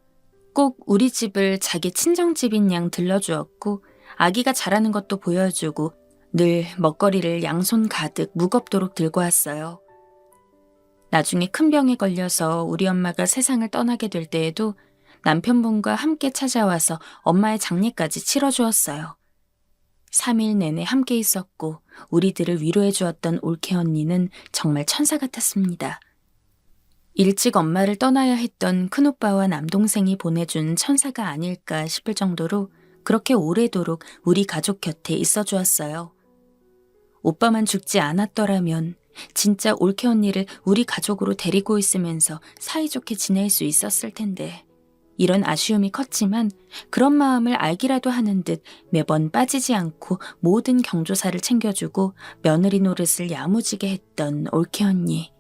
꼭 우리 집을 자기 친정집인 양 들러주었고 아기가 자라는 것도 보여주고 늘 먹거리를 양손 가득 무겁도록 들고 왔어요. 나중에 큰 병에 걸려서 우리 엄마가 세상을 떠나게 될 때에도 남편분과 함께 찾아와서 엄마의 장례까지 치러주었어요. 3일 내내 함께 있었고 우리들을 위로해 주었던 올케 언니는 정말 천사 같았습니다. 일찍 엄마를 떠나야 했던 큰오빠와 남동생이 보내준 천사가 아닐까 싶을 정도로 그렇게 오래도록 우리 가족 곁에 있어 주었어요. 오빠만 죽지 않았더라면 진짜 올케 언니를 우리 가족으로 데리고 있으면서 사이좋게 지낼 수 있었을 텐데 이런 아쉬움이 컸지만 그런 마음을 알기라도 하는 듯 매번 빠지지 않고 모든 경조사를 챙겨주고 며느리 노릇을 야무지게 했던 올케 언니.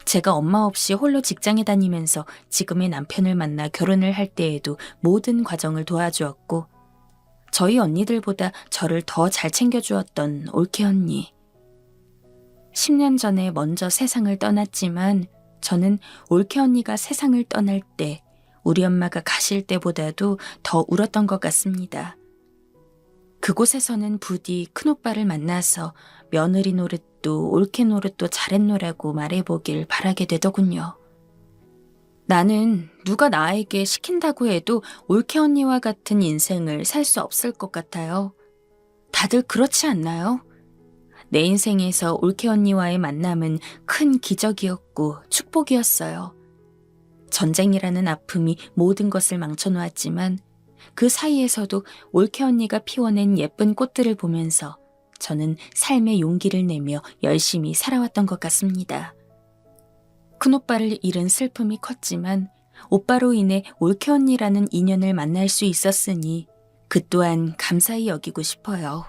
제가 엄마 없이 홀로 직장에 다니면서 지금의 남편을 만나 결혼을 할 때에도 모든 과정을 도와주었고 저희 언니들보다 저를 더 잘 챙겨주었던 올케 언니. 10년 전에 먼저 세상을 떠났지만 저는 올케 언니가 세상을 떠날 때 우리 엄마가 가실 때보다도 더 울었던 것 같습니다. 그곳에서는 부디 큰오빠를 만나서 며느리 노릇도 올케 노릇도 잘했노라고 말해보길 바라게 되더군요. 나는 누가 나에게 시킨다고 해도 올케 언니와 같은 인생을 살 수 없을 것 같아요. 다들 그렇지 않나요? 내 인생에서 올케 언니와의 만남은 큰 기적이었고 축복이었어요. 전쟁이라는 아픔이 모든 것을 망쳐놓았지만 그 사이에서도 올케 언니가 피워낸 예쁜 꽃들을 보면서 저는 삶의 용기를 내며 열심히 살아왔던 것 같습니다. 큰오빠를 잃은 슬픔이 컸지만 오빠로 인해 올케 언니라는 인연을 만날 수 있었으니 그 또한 감사히 여기고 싶어요.